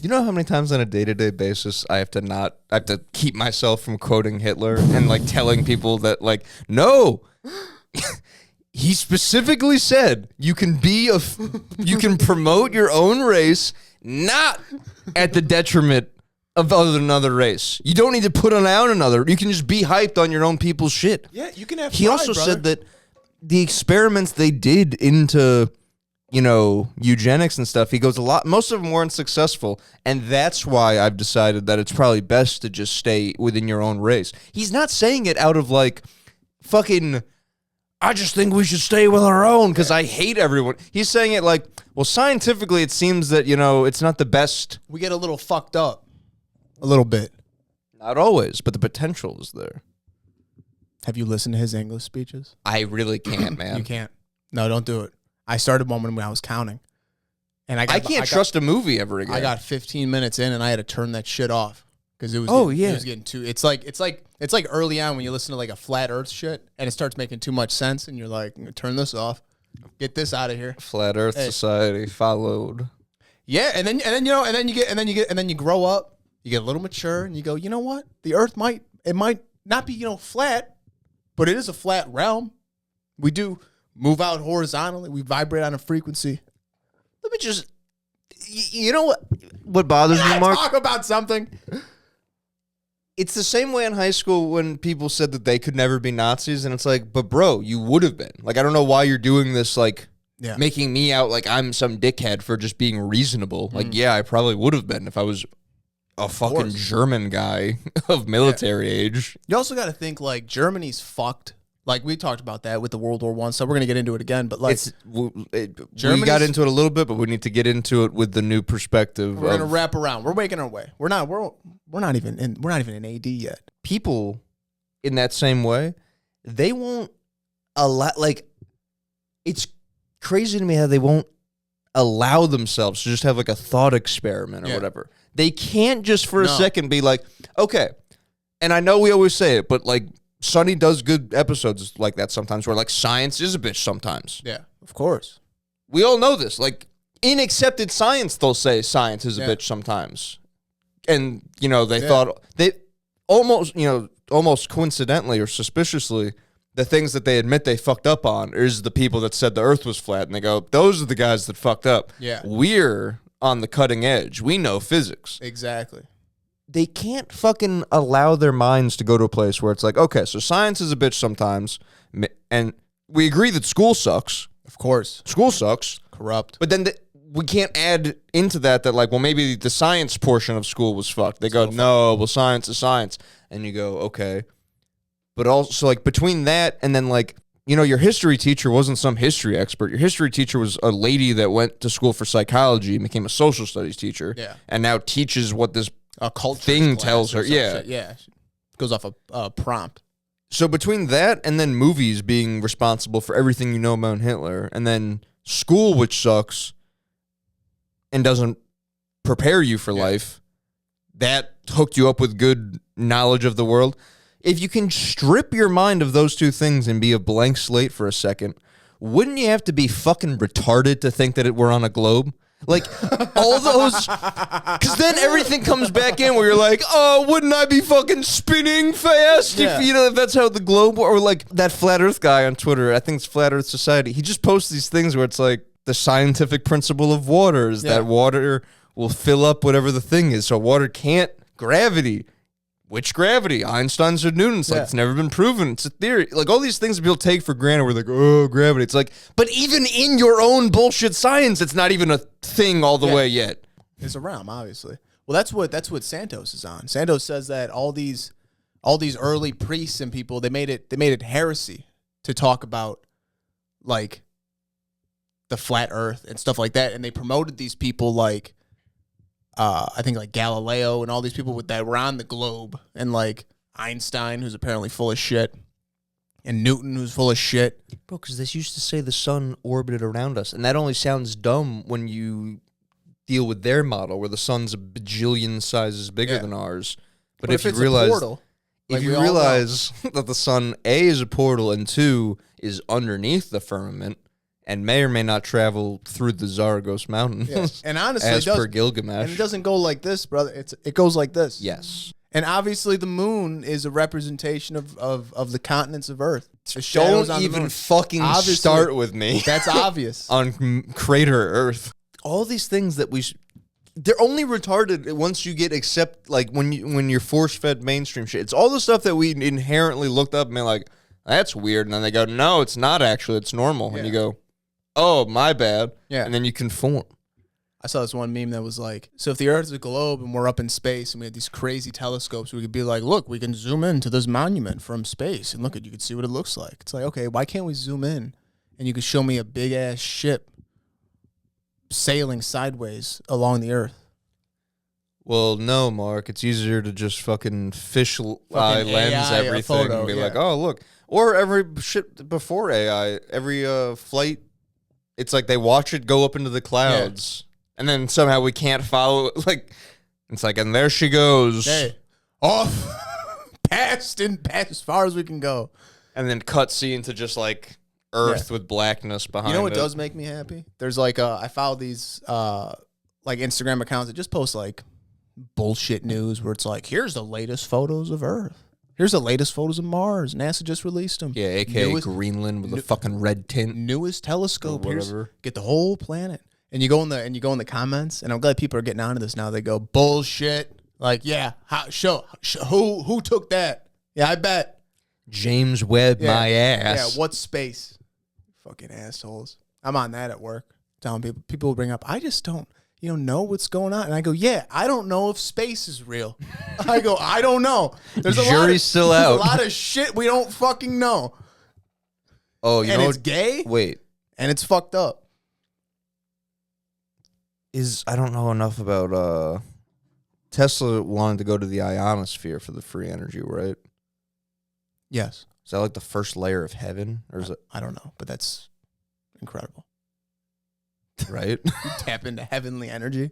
You know how many times on a day-to-day basis I have to keep myself from quoting Hitler and like telling people that like, no, he specifically said you can promote your own race, not at the detriment of another race. You don't need to put on another. You can just be hyped on your own people's shit. Yeah, you can have He pride, also brother. said that the experiments they did into, eugenics and stuff, he goes, most of them weren't successful, and that's why I've decided that it's probably best to just stay within your own race. He's not saying it out of like, fucking, I just think we should stay with our own because I hate everyone. He's saying it like, well, scientifically it seems that, it's not the best. We get a little fucked up. A little bit. Not always, but the potential is there. Have you listened to his English speeches? I really can't, man. You can't. No, don't do it. I started one when I was counting. And I can't trust a movie ever again. I got 15 minutes in and I had to turn that shit off. Because it was it was getting too it's like early on when you listen to like a flat earth shit and it starts making too much sense and you're like, I'm gonna turn this off. Get this out of here. Flat Earth Society followed. Yeah, and then you grow up, you get a little mature and you go, you know what? The earth might not be, flat, but it is a flat realm. We do move out horizontally. We vibrate on a frequency. Let me just, you know what bothers me, Mark? Talk about something. It's the same way in high school when people said that they could never be Nazis, and it's like, but bro, you would have been. Like, I don't know why you're doing this, like, making me out like I'm some dickhead for just being reasonable. Like, yeah, I probably would have been if I was a fucking German guy of military age. You also got to think, like, Germany's fucked. Like, we talked about that with the World War I, so we're going to get into it again. But, like, we got into it a little bit, but we need to get into it with the new perspective. We're going to wrap around. We're making our way. We're not even in AD yet. People in that same way, they won't allow, like, it's crazy to me how they won't allow themselves to just have, like, a thought experiment or whatever. They can't just for a second be like, okay, and I know we always say it, but, like, Sonny does good episodes like that sometimes where, like, science is a bitch sometimes. Yeah, of course. We all know this. Like, in accepted science, they'll say science is a bitch sometimes. And, they thought, they almost coincidentally or suspiciously, the things that they admit they fucked up on is the people that said the earth was flat. And they go, those are the guys that fucked up. Yeah. We're on the cutting edge. We know physics. Exactly. They can't fucking allow their minds to go to a place where it's like, okay, so science is a bitch sometimes, and we agree that school sucks. Of course. School sucks. Corrupt. But then we can't add into that, like, well, maybe the science portion of school was fucked. They go, no, well, science is science. And you go, okay. But also, like, between that and then, like, your history teacher wasn't some history expert. Your history teacher was a lady that went to school for psychology and became a social studies teacher. Yeah. And now teaches what this a culture thing tells her. Yeah. Yeah. Goes off a prompt. So between that and then movies being responsible for everything you know about Hitler, and then school, which sucks and doesn't prepare you for life, that hooked you up with good knowledge of the world. If you can strip your mind of those two things and be a blank slate for a second, wouldn't you have to be fucking retarded to think that we're on a globe? Like, all those, because then everything comes back in where you're like, oh, wouldn't I be fucking spinning fast if that's how the globe, or like that Flat Earth guy on Twitter, I think it's Flat Earth Society, he just posts these things where it's like, the scientific principle of water is that water will fill up whatever the thing is, so water can't, gravity. Which gravity? Einstein's or Newton's? Like, it's never been proven. It's a theory. Like, all these things that people take for granted, we're like, oh, gravity. It's like, but even in your own bullshit science, it's not even a thing all the way yet. It's a realm, obviously. Well, that's what Santos is on. Santos says that all these early priests and people, they made it heresy to talk about, like, the flat earth and stuff like that, and they promoted these people like I think like Galileo and all these people that were on the globe, and like Einstein, who's apparently full of shit, and Newton, who's full of shit. Bro, because they used to say the sun orbited around us, and that only sounds dumb when you deal with their model, where the sun's a bajillion sizes bigger than ours. But if you realize, that the sun, A, is a portal, and 2, is underneath the firmament, and may or may not travel through the Zaragoza Mountains. Yeah. And honestly, as per Gilgamesh. And it doesn't go like this, brother. It goes like this. Yes. And obviously, the moon is a representation of the continents of Earth. The shadows Don't on the even moon. fucking Obviously, start with me. That's obvious. On crater Earth. All these things that they're only retarded once you get when you're force-fed mainstream shit. It's all the stuff that we inherently looked up and been like, that's weird. And then they go, no, it's not actually. It's normal. Yeah. And you go, oh, my bad. Yeah. And then you conform. I saw this one meme that was like, so if the Earth is a globe and we're up in space and we had these crazy telescopes, we could be like, look, we can zoom into this monument from space and you can see what it looks like. It's like, okay, why can't we zoom in and you can show me a big ass ship sailing sideways along the Earth? Well, no, Mark. It's easier to just fucking lens AI everything photo, and be yeah. like, oh, look. Or every shit before AI, every flight, it's like they watch it go up into the clouds. Yeah. And then somehow we can't follow it. Like, it's like, and there she goes. Hey, off, past as far as we can go. And then cut scene to just like Earth with blackness behind it. You know what does make me happy? There's like, I follow these like Instagram accounts that just post like bullshit news where it's like, here's the latest photos of Earth. Here's the latest photos of Mars. NASA just released them. Yeah, a.k.a. Greenland with a fucking red tint. Newest telescope. Get the whole planet. And you go in the comments, and I'm glad people are getting onto this now. They go, bullshit. Like, yeah, who took that? Yeah, I bet. James Webb, my ass. Yeah, what's space? Fucking assholes. I'm on that at work. Telling people will bring up, I just don't, know what's going on. And I go, yeah, I don't know if space is real. I go, I don't know. There's Jury's still out. There's a lot of shit we don't fucking know. Oh, and it's gay. Wait. And it's fucked up. I don't know enough about Tesla wanted to go to the ionosphere for the free energy, right? Yes. Is that like the first layer of heaven? Or is it? I don't know, but that's incredible. Right? You tap into heavenly energy.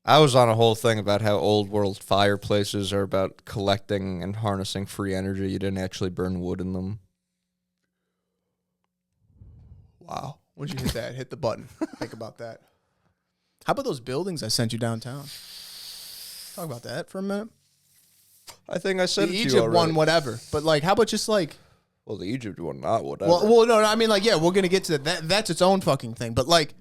I was on a whole thing about how old world fireplaces are about collecting and harnessing free energy. You didn't actually burn wood in them. Wow. Once you hit that, hit the button. Think about that. How about those buildings I sent you downtown? Talk about that for a minute. I think I said the it to Egypt you already. one, whatever. But like, how about just like? Well, the Egypt one, not whatever. Well, no. I mean, like, yeah, we're gonna get to that. That's its own fucking thing. But like,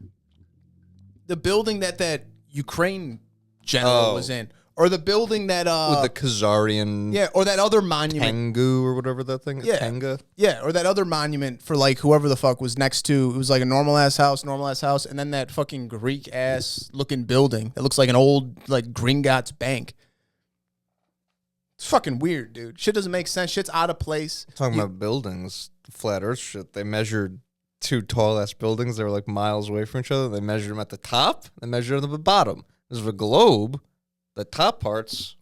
the building that Ukraine general was in, or the building that with the Cesarian, yeah, or that other monument, Tengu or whatever that thing is, Tenga, yeah, or that other monument for like whoever the fuck was next to. It was like a normal ass house, and then that fucking Greek ass looking building that looks like an old like Gringotts bank. It's fucking weird, dude. Shit doesn't make sense. Shit's out of place. Talking about buildings, flat Earth shit. They measured two tall ass buildings. They were like miles away from each other. They measured them at the top. They measured them at the bottom. This is a globe. The top parts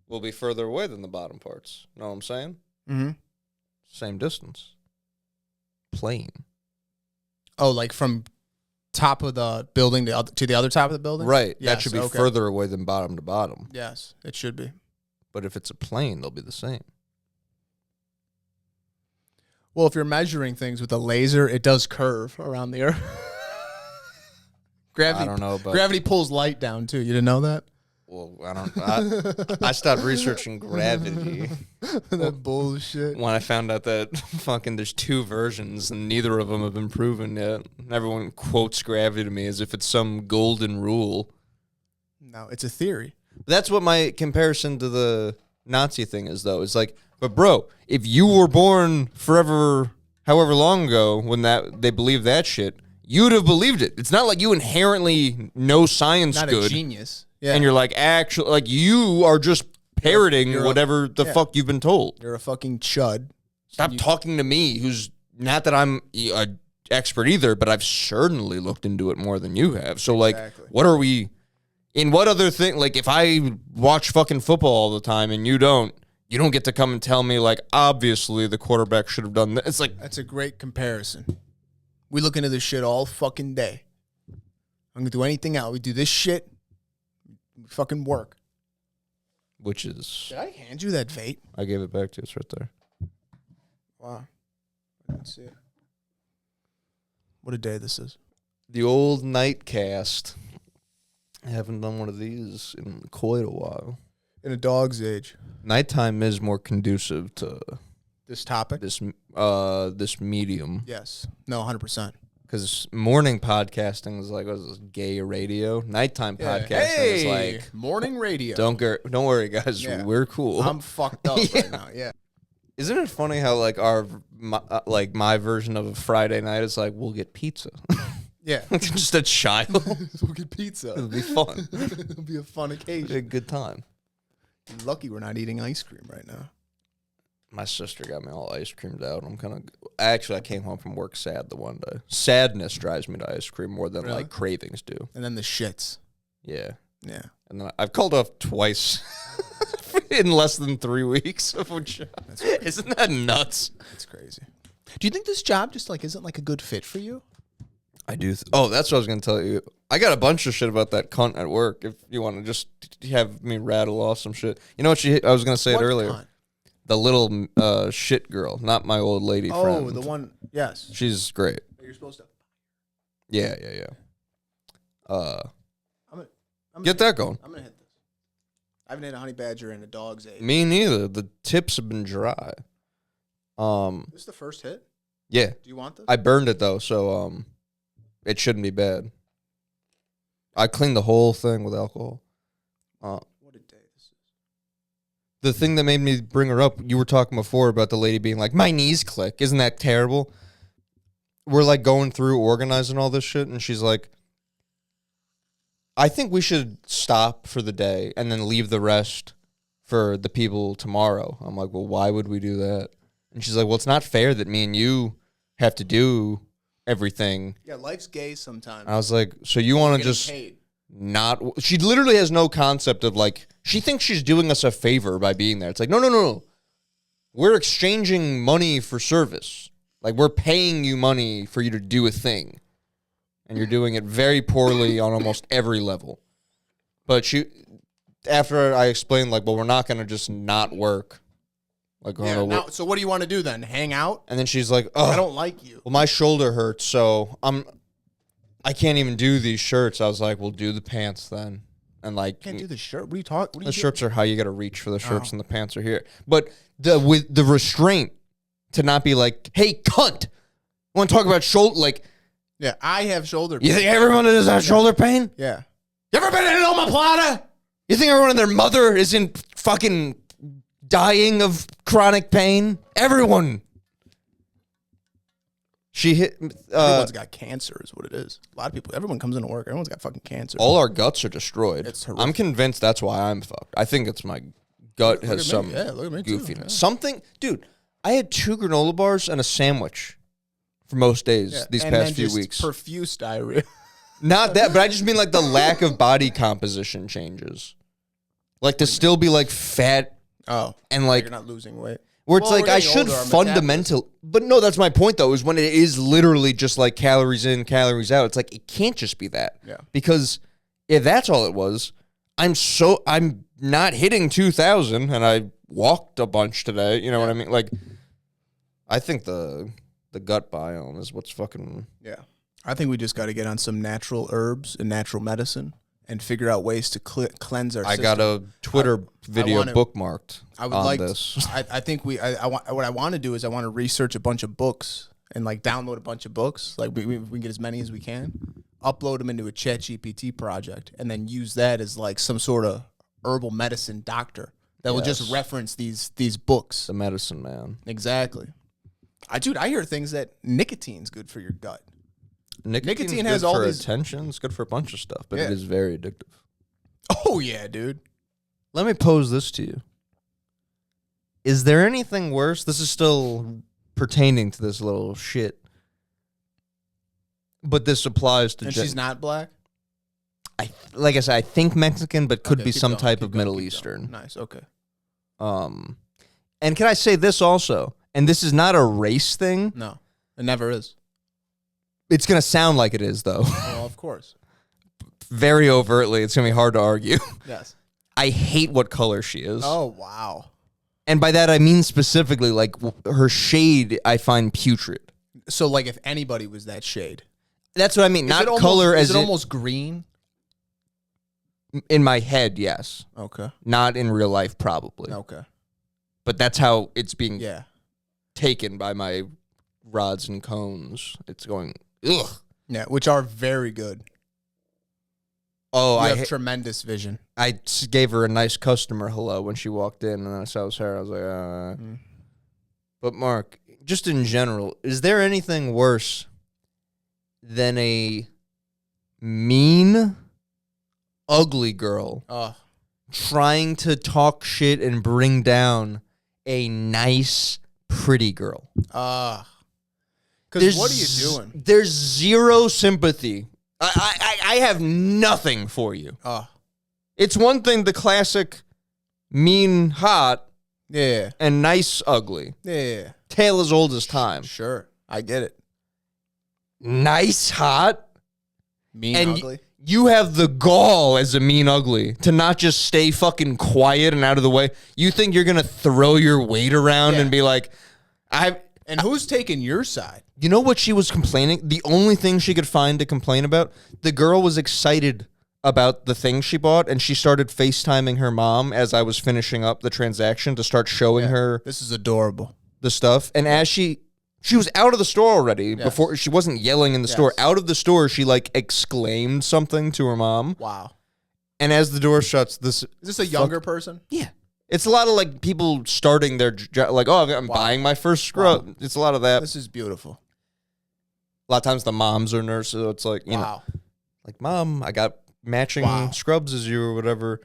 will be further away than the bottom parts. Know what I'm saying? Mm-hmm. Same distance. Plane. Oh, like from top of the building to the other top of the building? Right. Yes, that should be further away than bottom to bottom. Yes, it should be. But if it's a plane, they'll be the same. Well, if you're measuring things with a laser, it does curve around the Earth. I don't know about gravity pulls light down too. You didn't know that? Well, I stopped researching gravity. That bullshit. When I found out that fucking there's two versions and neither of them have been proven yet. Everyone quotes gravity to me as if it's some golden rule. No, it's a theory. That's what my comparison to the Nazi thing is, though. It's like, but bro, if you were born however long ago when they believed that shit, you'd have believed it. It's not like you inherently know science not good. A genius. Yeah. And you're like, actually, like you are just parroting whatever the fuck you've been told. You're a fucking chud. Stop talking to me, who's not that I'm an expert either, but I've certainly looked into it more than you have. So, exactly. Like, what are we... In what other thing, like if I watch fucking football all the time and you don't get to come and tell me like, obviously the quarterback should have done that. It's like, that's a great comparison. We look into this shit all fucking day. I'm gonna do anything else. We do this shit. We fucking work. Which is... Did I hand you that vape? I gave it back to you. It's right there. Wow. I didn't see it. what a day this is. The old nightcast. I haven't done one of these in quite a while. In a dog's age. Nighttime is more conducive to this topic. This medium. Yes. No, 100%. Because morning podcasting is like, what is this, gay radio? Nighttime podcasting is like morning radio. Don't worry, guys. Yeah. We're cool. I'm fucked up right now. Yeah. Isn't it funny how like my version of a Friday night is like we'll get pizza. Yeah. Just a child. We'll get pizza. It'll be fun. It'll be a fun occasion. It'll be a good time. You're lucky we're not eating ice cream right now. My sister got me all ice creamed out. I came home from work sad the one day. Sadness drives me to ice cream more than like cravings do. And then the shits. Yeah. Yeah. And then I've called off twice in less than 3 weeks. Isn't that nuts? That's crazy. Do you think this job just like isn't like a good fit for you? I do. That's what I was going to tell you. I got a bunch of shit about that cunt at work. If you want to just have me rattle off some shit. You know what I was going to say it earlier. Cunt? The little shit girl, not my old lady friend. Oh, the one, yes. She's great. You're supposed to. Yeah. Get that going. I'm going to hit this. I haven't hit a honey badger in a dog's age. Me neither. The tips have been dry. This is the first hit? Yeah. Do you want this? I burned it, though, so it shouldn't be bad. I cleaned the whole thing with alcohol. What a day this is. The thing that made me bring her up, you were talking before about the lady being like, my knees click. Isn't that terrible? We're like going through organizing all this shit, and she's like, I think we should stop for the day and then leave the rest for the people tomorrow. I'm like, well, why would we do that? And she's like, well, it's not fair that me and you have to do everything. Yeah, life's gay sometimes. I was like, so you want to just paid. Not... She literally has no concept of like, she thinks she's doing us a favor by being there. It's like, no. We're exchanging money for service. Like, we're paying you money for you to do a thing. And you're doing it very poorly on almost every level. But after I explained, like, well, we're not going to just not work. Like, so what do you want to do then? Hang out? And then she's like, oh, I don't like you. Well, my shoulder hurts, so I can't even do these shirts. I was like, well, do the pants then. And like, can't do the shirt. What are you talking? The shirts are how you got to reach for the shirts, and the pants are here. But with the restraint to not be like, hey, cunt, want to talk about shoulder? Like, yeah, I have shoulder pain. You think everyone does have shoulder pain? Yeah. You ever been in omoplata? You think everyone and their mother isn't fucking dying of chronic pain? Everyone. She hit. Everyone's got cancer, is what it is. A lot of people. Everyone comes into work. Everyone's got fucking cancer. All our guts are destroyed. It's horrific. I'm convinced that's why I'm fucked. I think it's my gut has some goofiness. Yeah. Something, dude. I had 2 granola bars and a sandwich for most days these past few weeks. Profuse diarrhea. Not that, but I just mean like the lack of body composition changes. Like to still be like fat. Oh, and like you're not losing weight. Where it's like I should fundamental, but no, that's my point though. Is when it is literally just like calories in, calories out. It's like it can't just be that. Yeah. Because if that's all it was, I'm not hitting 2,000, and I walked a bunch today. You know what I mean? Like, I think the gut biome is what's fucking. Yeah. I think we just got to get on some natural herbs and natural medicine and figure out ways to cleanse our system. I got a Twitter video bookmarked. I would this. I think what I want to do is I want to research a bunch of books and like download a bunch of books. Like we can get as many as we can, upload them into a ChatGPT project, and then use that as like some sort of herbal medicine doctor that will just reference these books. The medicine man. Exactly. I hear things that nicotine's good for your gut. Nicotine has all these attention. It's good for a bunch of stuff, but it is very addictive. Oh yeah, dude. Let me pose this to you. Is there anything worse? This is still pertaining to this little shit. But this applies to... And she's not black? Like I said, I think Mexican, but could be some type of Middle Eastern. Nice, okay. And can I say this also? And this is not a race thing. No, it never is. It's going to sound like it is, though. Well, of course. Very overtly. It's going to be hard to argue. Yes. I hate what color she is. Oh, wow. And by that, I mean specifically, like, her shade, I find putrid. So, like, if anybody was that shade, That's what I mean. Not color as is it almost green? In my head, yes. Okay. Not in real life, probably. Okay. But that's how it's being Yeah. taken by my rods and cones. It's going, ugh. Yeah, which are very good. Oh, I have tremendous vision. I gave her a nice customer hello when she walked in, and then I saw it was her. I was like, But Mark, just in general, is there anything worse than a mean, ugly girl trying to talk shit and bring down a nice, pretty girl? Because what are you doing? There's zero sympathy. I have nothing for you. It's one thing, the classic mean hot and nice ugly. Yeah. Tale as old as time. Sure. I get it. Nice hot. Mean and ugly. You have the gall as a mean ugly to not just stay fucking quiet and out of the way. You think you're going to throw your weight around and be like, And who's taking your side? You know what she was complaining? The only thing she could find to complain about, the girl was excited about the thing she bought, and she started FaceTiming her mom as I was finishing up the transaction to start showing her. This is adorable. The stuff. And as she was out of the store already before, she wasn't yelling in the store. Out of the store, she like exclaimed something to her mom. Wow. And as the door shuts, is this a younger person? Yeah. It's a lot of like people starting their like, oh, I'm buying my first scrub. Wow. It's a lot of that. This is beautiful. A lot of times the moms are nurses, so it's like, you know, like, Mom, I got matching scrubs as you or whatever.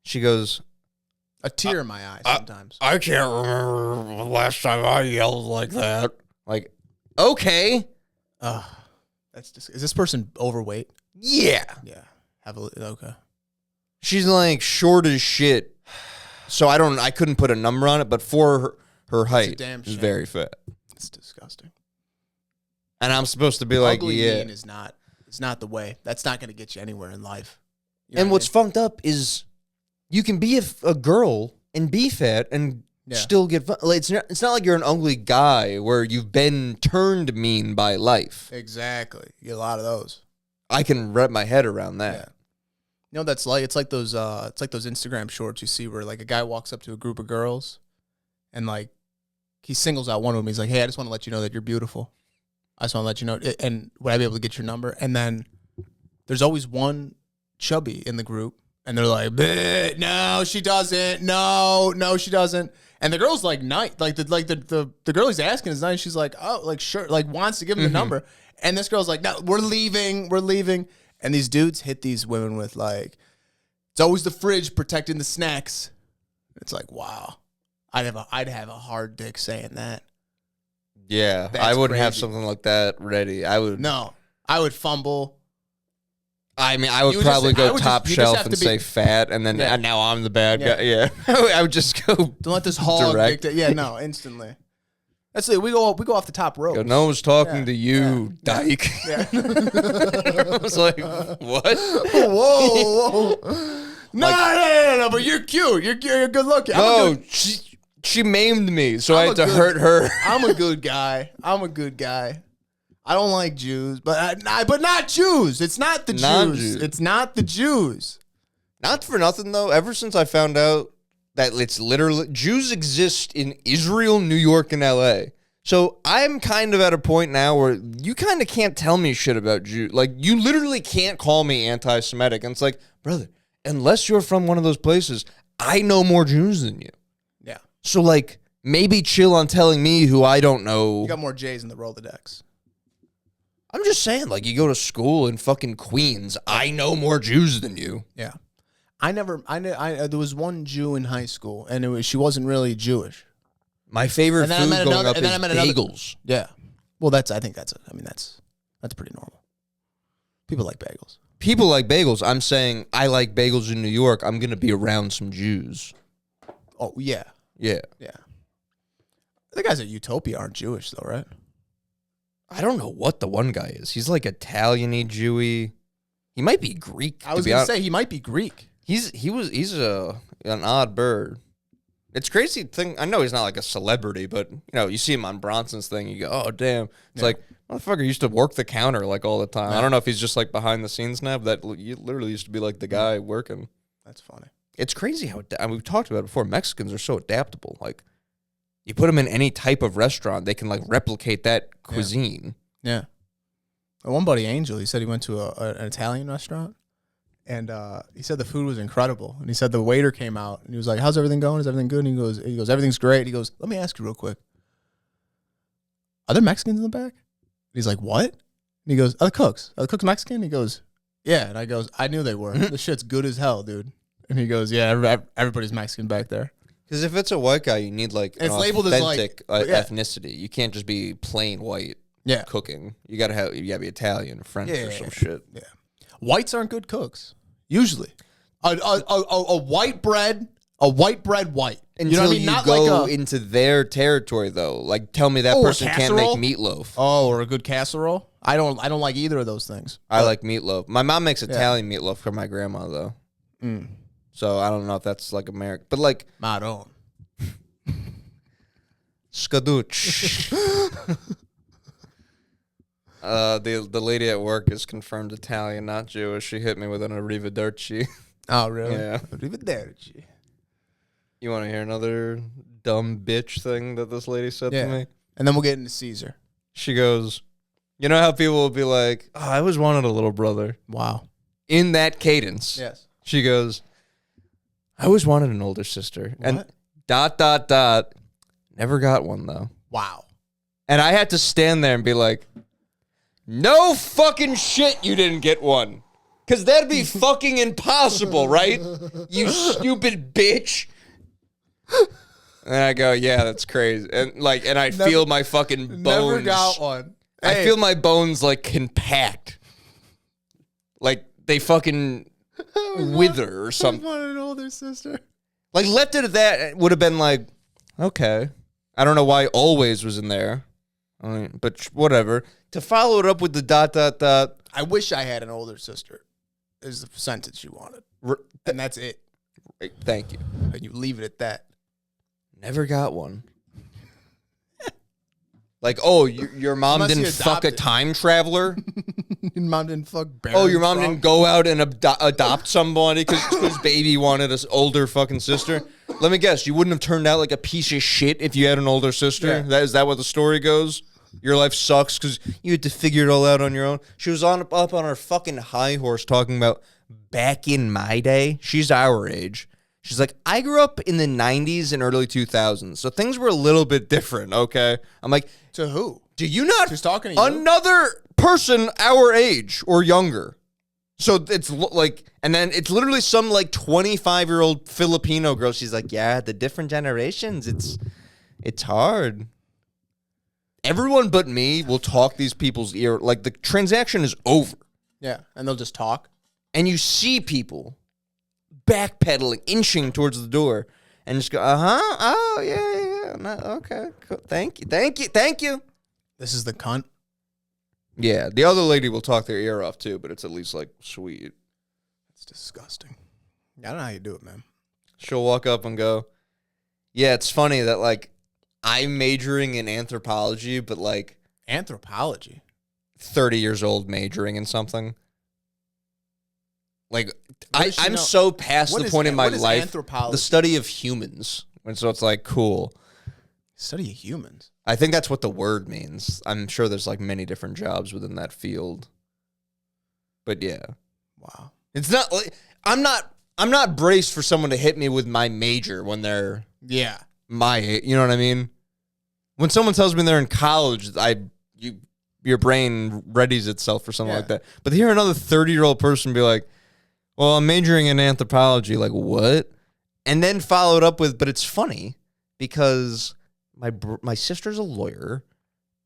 She goes, a tear in my eye sometimes. I can't remember the last time I yelled like that. Like, okay. Is this person overweight? Yeah. Yeah. Okay. She's like short as shit. So I couldn't put a number on it, but for her height, she's very fat. It's disgusting. And I'm supposed to be like, ugly mean is not. It's not the way. That's not going to get you anywhere in life. You know and what's funked up is you can be a girl and be fat and still get like, it's not like you're an ugly guy where you've been turned mean by life. Exactly. You get a lot of those. I can wrap my head around that. Yeah. You know what that's like? It's like those Instagram shorts you see where like a guy walks up to a group of girls and like he singles out one of them. He's like, "Hey, I just want to let you know that you're beautiful. I just want to let you know, and would I be able to get your number?" And then there's always one chubby in the group, and they're like, "No, she doesn't. No, she doesn't." And the girl's like, nice, like the girl he's asking is nice. She's like, "Oh, like sure," like wants to give him the number. And this girl's like, "No, we're leaving. And these dudes hit these women with like, "It's always the fridge protecting the snacks." It's like, wow, I'd have a hard dick saying that. Yeah, that's I wouldn't have crazy. something like that ready. I would fumble. I mean, I would probably go top shelf and say fat, and then now I'm the bad guy. Yeah, I would just go. Don't let this hog dictate. Yeah, no, instantly. That's it. We go off the top rope. No one's talking to you, dyke. Yeah. I was like, what? Whoa. No. But you're cute. You're good looking. She maimed me, so I had to hurt her. I'm a good guy. I don't like Jews, but not Jews. It's not the Jews. It's not the Jews. Not for nothing though. Ever since I found out that it's literally Jews exist in Israel, New York, and LA. So I'm kind of at a point now where you kind of can't tell me shit about Jews. Like, you literally can't call me anti-Semitic. And it's like, brother, unless you're from one of those places, I know more Jews than you. Yeah. So, like, maybe chill on telling me who I don't know. You got more J's in the Rolodex. I'm just saying, like, you go to school in fucking Queens. I know more Jews than you. Yeah. There was one Jew in high school, and she wasn't really Jewish. My favorite food going up is bagels. Yeah. Well, I think that's pretty normal. People like bagels. People like bagels. I'm saying I like bagels in New York. I'm going to be around some Jews. Oh, yeah. Yeah. Yeah. The guys at Utopia aren't Jewish, though, right? I don't know what the one guy is. He's like Italian-y, Jewy. He might be Greek. I was going to say he might be Greek. He's an odd bird. It's crazy thing. I know he's not like a celebrity, but you know, you see him on Bronson's thing, you go, "Oh damn!" It's like Motherfucker used to work the counter like all the time. I don't know if he's just like behind the scenes now, but that literally used to be like the guy working. That's funny. It's crazy how we've talked about it before. Mexicans are so adaptable. Like, you put them in any type of restaurant, they can like replicate that cuisine. Yeah. One buddy, Angel, he said he went to an Italian restaurant, and he said the food was incredible. And he said the waiter came out, and he was like, "How's everything going? Is everything good?" And he goes, "Everything's great." He goes, "Let me ask you real quick. Are there Mexicans in the back?" And he's like, "What?" And he goes, "Are the cooks? Are the cooks Mexican?" He goes, "Yeah." And I goes, "I knew they were. The shit's good as hell, dude." And he goes, "Yeah, everybody's Mexican back there." Because if it's a white guy, you need like it's an labeled authentic as like ethnicity. You can't just be plain white cooking. You gotta be Italian, French, or some shit. Yeah, whites aren't good cooks usually. A white bread white. Until you know what I mean? Not go into their territory though. Like, tell me that person can't make meatloaf. Oh, or a good casserole. I don't like either of those things. I like meatloaf. My mom makes Italian meatloaf for my grandma though. So I don't know if that's like American, but like Maron. Skaduch. The lady at work is confirmed Italian, not Jewish. She hit me with an arrivederci. Oh, really? Yeah. Arrivederci. You want to hear another dumb bitch thing that this lady said to me? And then we'll get into Cesar. She goes, you know how people will be like, "Oh, I always wanted a little brother." Wow. In that cadence. Yes. She goes, "I always wanted an older sister." What? And ... Never got one, though. Wow. And I had to stand there and be like, no fucking shit you didn't get one. Because that'd be fucking impossible, right? You stupid bitch. And I go, yeah, that's crazy. And I feel my fucking bones. Never got one. I feel my bones like compact. Like they fucking wither or something. I wanted an older sister. Like left it at that, it would have been like, okay. I don't know why always was in there. But whatever. To follow it up with the ... I wish I had an older sister, is the sentence you wanted. And that's it. Thank you. And you leave it at that. Never got one. Like, oh, your mom didn't fuck a time traveler? Your mom didn't fuck Baron Oh, your mom Trump? didn't go out and adopt somebody because baby wanted an older fucking sister? Let me guess, you wouldn't have turned out like a piece of shit if you had an older sister? Yeah. Is that what the story goes? Your life sucks because you had to figure it all out on your own? She was up on her fucking high horse talking about back in my day. She's our age. She's like, I grew up in the 90s and early 2000s, so things were a little bit different, okay? I'm like, to who? do you not? She's talking to you. Another person our age or younger. So it's like, and then it's literally some like 25-year-old Filipino girl. She's like, yeah, the different generations, it's hard. Everyone but me will talk these people's ear. Like the transaction is over. Yeah, and they'll just talk. And you see people backpedaling, inching towards the door, and just go, oh, yeah, no, okay, cool. Thank you. This is the cunt. Yeah, the other lady will talk their ear off too, but it's at least like sweet. It's disgusting. I don't know how you do it, man. She'll walk up and go, yeah, it's funny that like I'm majoring in anthropology, but like Anthropology? 30 years old majoring in something. Like, I'm know? so past What the is point in my life, anthropology? the study of humans. And so it's like, cool. Study of humans. I think that's what the word means. I'm sure there's like many different jobs within that field. But yeah. Wow. It's not like, I'm not braced for someone to hit me with my major when they're my age. You know what I mean? When someone tells me they're in college, your brain readies itself for something like that. But to hear another 30-year-old person be like, well, I'm majoring in anthropology. Like, what? And then followed up with, but it's funny because my sister's a lawyer,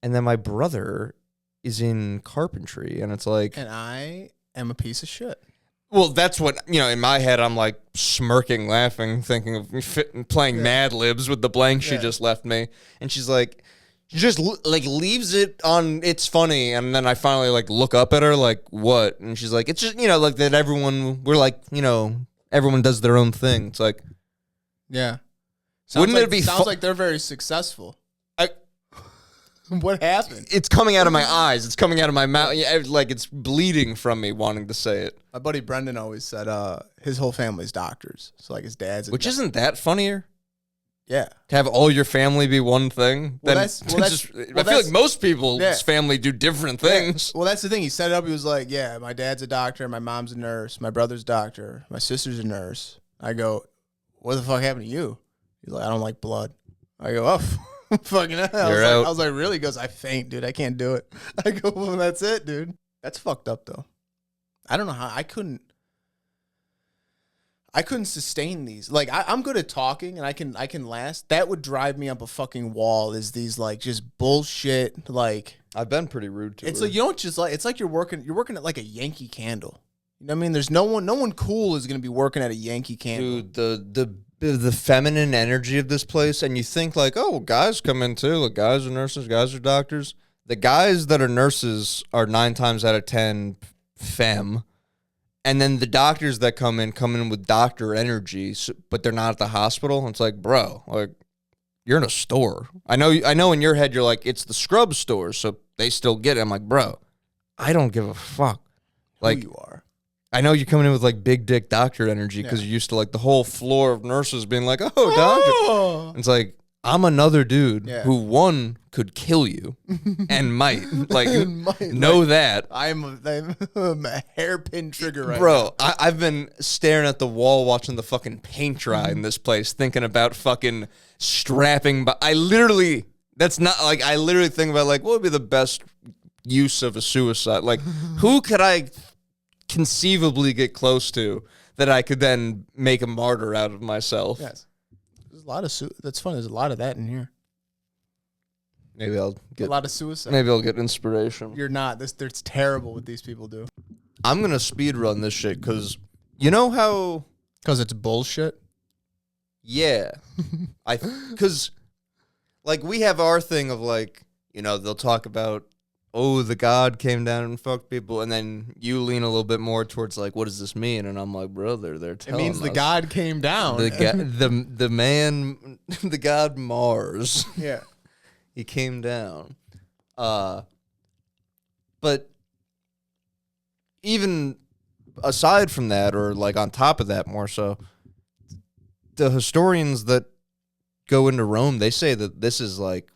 and then my brother is in carpentry, and it's like... And I am a piece of shit. Well, that's what, in my head, I'm like smirking, laughing, thinking of playing Mad Libs with the blank she just left me. And she's like... just like leaves it on it's funny, and then I finally like look up at her like, what? And she's like, it's just like that we're like, everyone does their own thing. It's like, yeah, wouldn't it be sounds like they're very successful. What happened? It's coming out of my eyes. It's coming out of my mouth. Yeah, like it's bleeding from me wanting to say it. My buddy Brendan always said his whole family's doctors. So like his dad's Which isn't that funnier? Yeah. To have all your family be one thing? Well, I feel like most people's family do different things. Yeah. Well, that's the thing. He set it up. He was like, yeah, my dad's a doctor. My mom's a nurse. My brother's a doctor. My sister's a nurse. I go, what the fuck happened to you? He's like, I don't like blood. I go, oh, fucking hell. I was like, really? He goes, I faint, dude. I can't do it. I go, well, that's it, dude. That's fucked up, though. I don't know how. I couldn't sustain these. Like I'm good at talking and I can last. That would drive me up a fucking wall. Is these like just bullshit? Like I've been pretty rude to it's her. like you don't just like. It's like you're working at like a Yankee Candle. You know what I mean? There's no one cool is gonna be working at a Yankee Candle. Dude, the feminine energy of this place, and you think like, oh, guys come in too. Like guys are nurses, guys are doctors. The guys that are nurses are 9 times out of 10 femme. And then the doctors that come in with doctor energy, but they're not at the hospital. It's like, bro, like you're in a store. I know in your head you're like, it's the scrub store, so they still get it. I'm like, bro, I don't give a fuck. Like who you are. I know you're coming in with like big dick doctor energy because you're used to like the whole floor of nurses being like, oh, doctor. It's like, I'm another dude who one could kill you and might like know that. I'm a hairpin trigger right Bro, now. I've been staring at the wall watching the fucking paint dry in this place, thinking about fucking strapping. But I literally think about like what would be the best use of a suicide? Like who could I conceivably get close to that I could then make a martyr out of myself? Yes. There's a lot of that's funny. There's a lot of that in here. Maybe I'll get a lot of suicide. Maybe I'll get inspiration. You're not. It's terrible what these people do. I'm gonna speed run this shit because you know how it's bullshit. Yeah, because like we have our thing of like they'll talk about the God came down and fucked people, and then you lean a little bit more towards like what does this mean? And I'm like, brother, they're telling us. It means the God came down. The man, the God Mars. Yeah. He came down. But even aside from that, or like on top of that more so, the historians that go into Rome, they say that this is like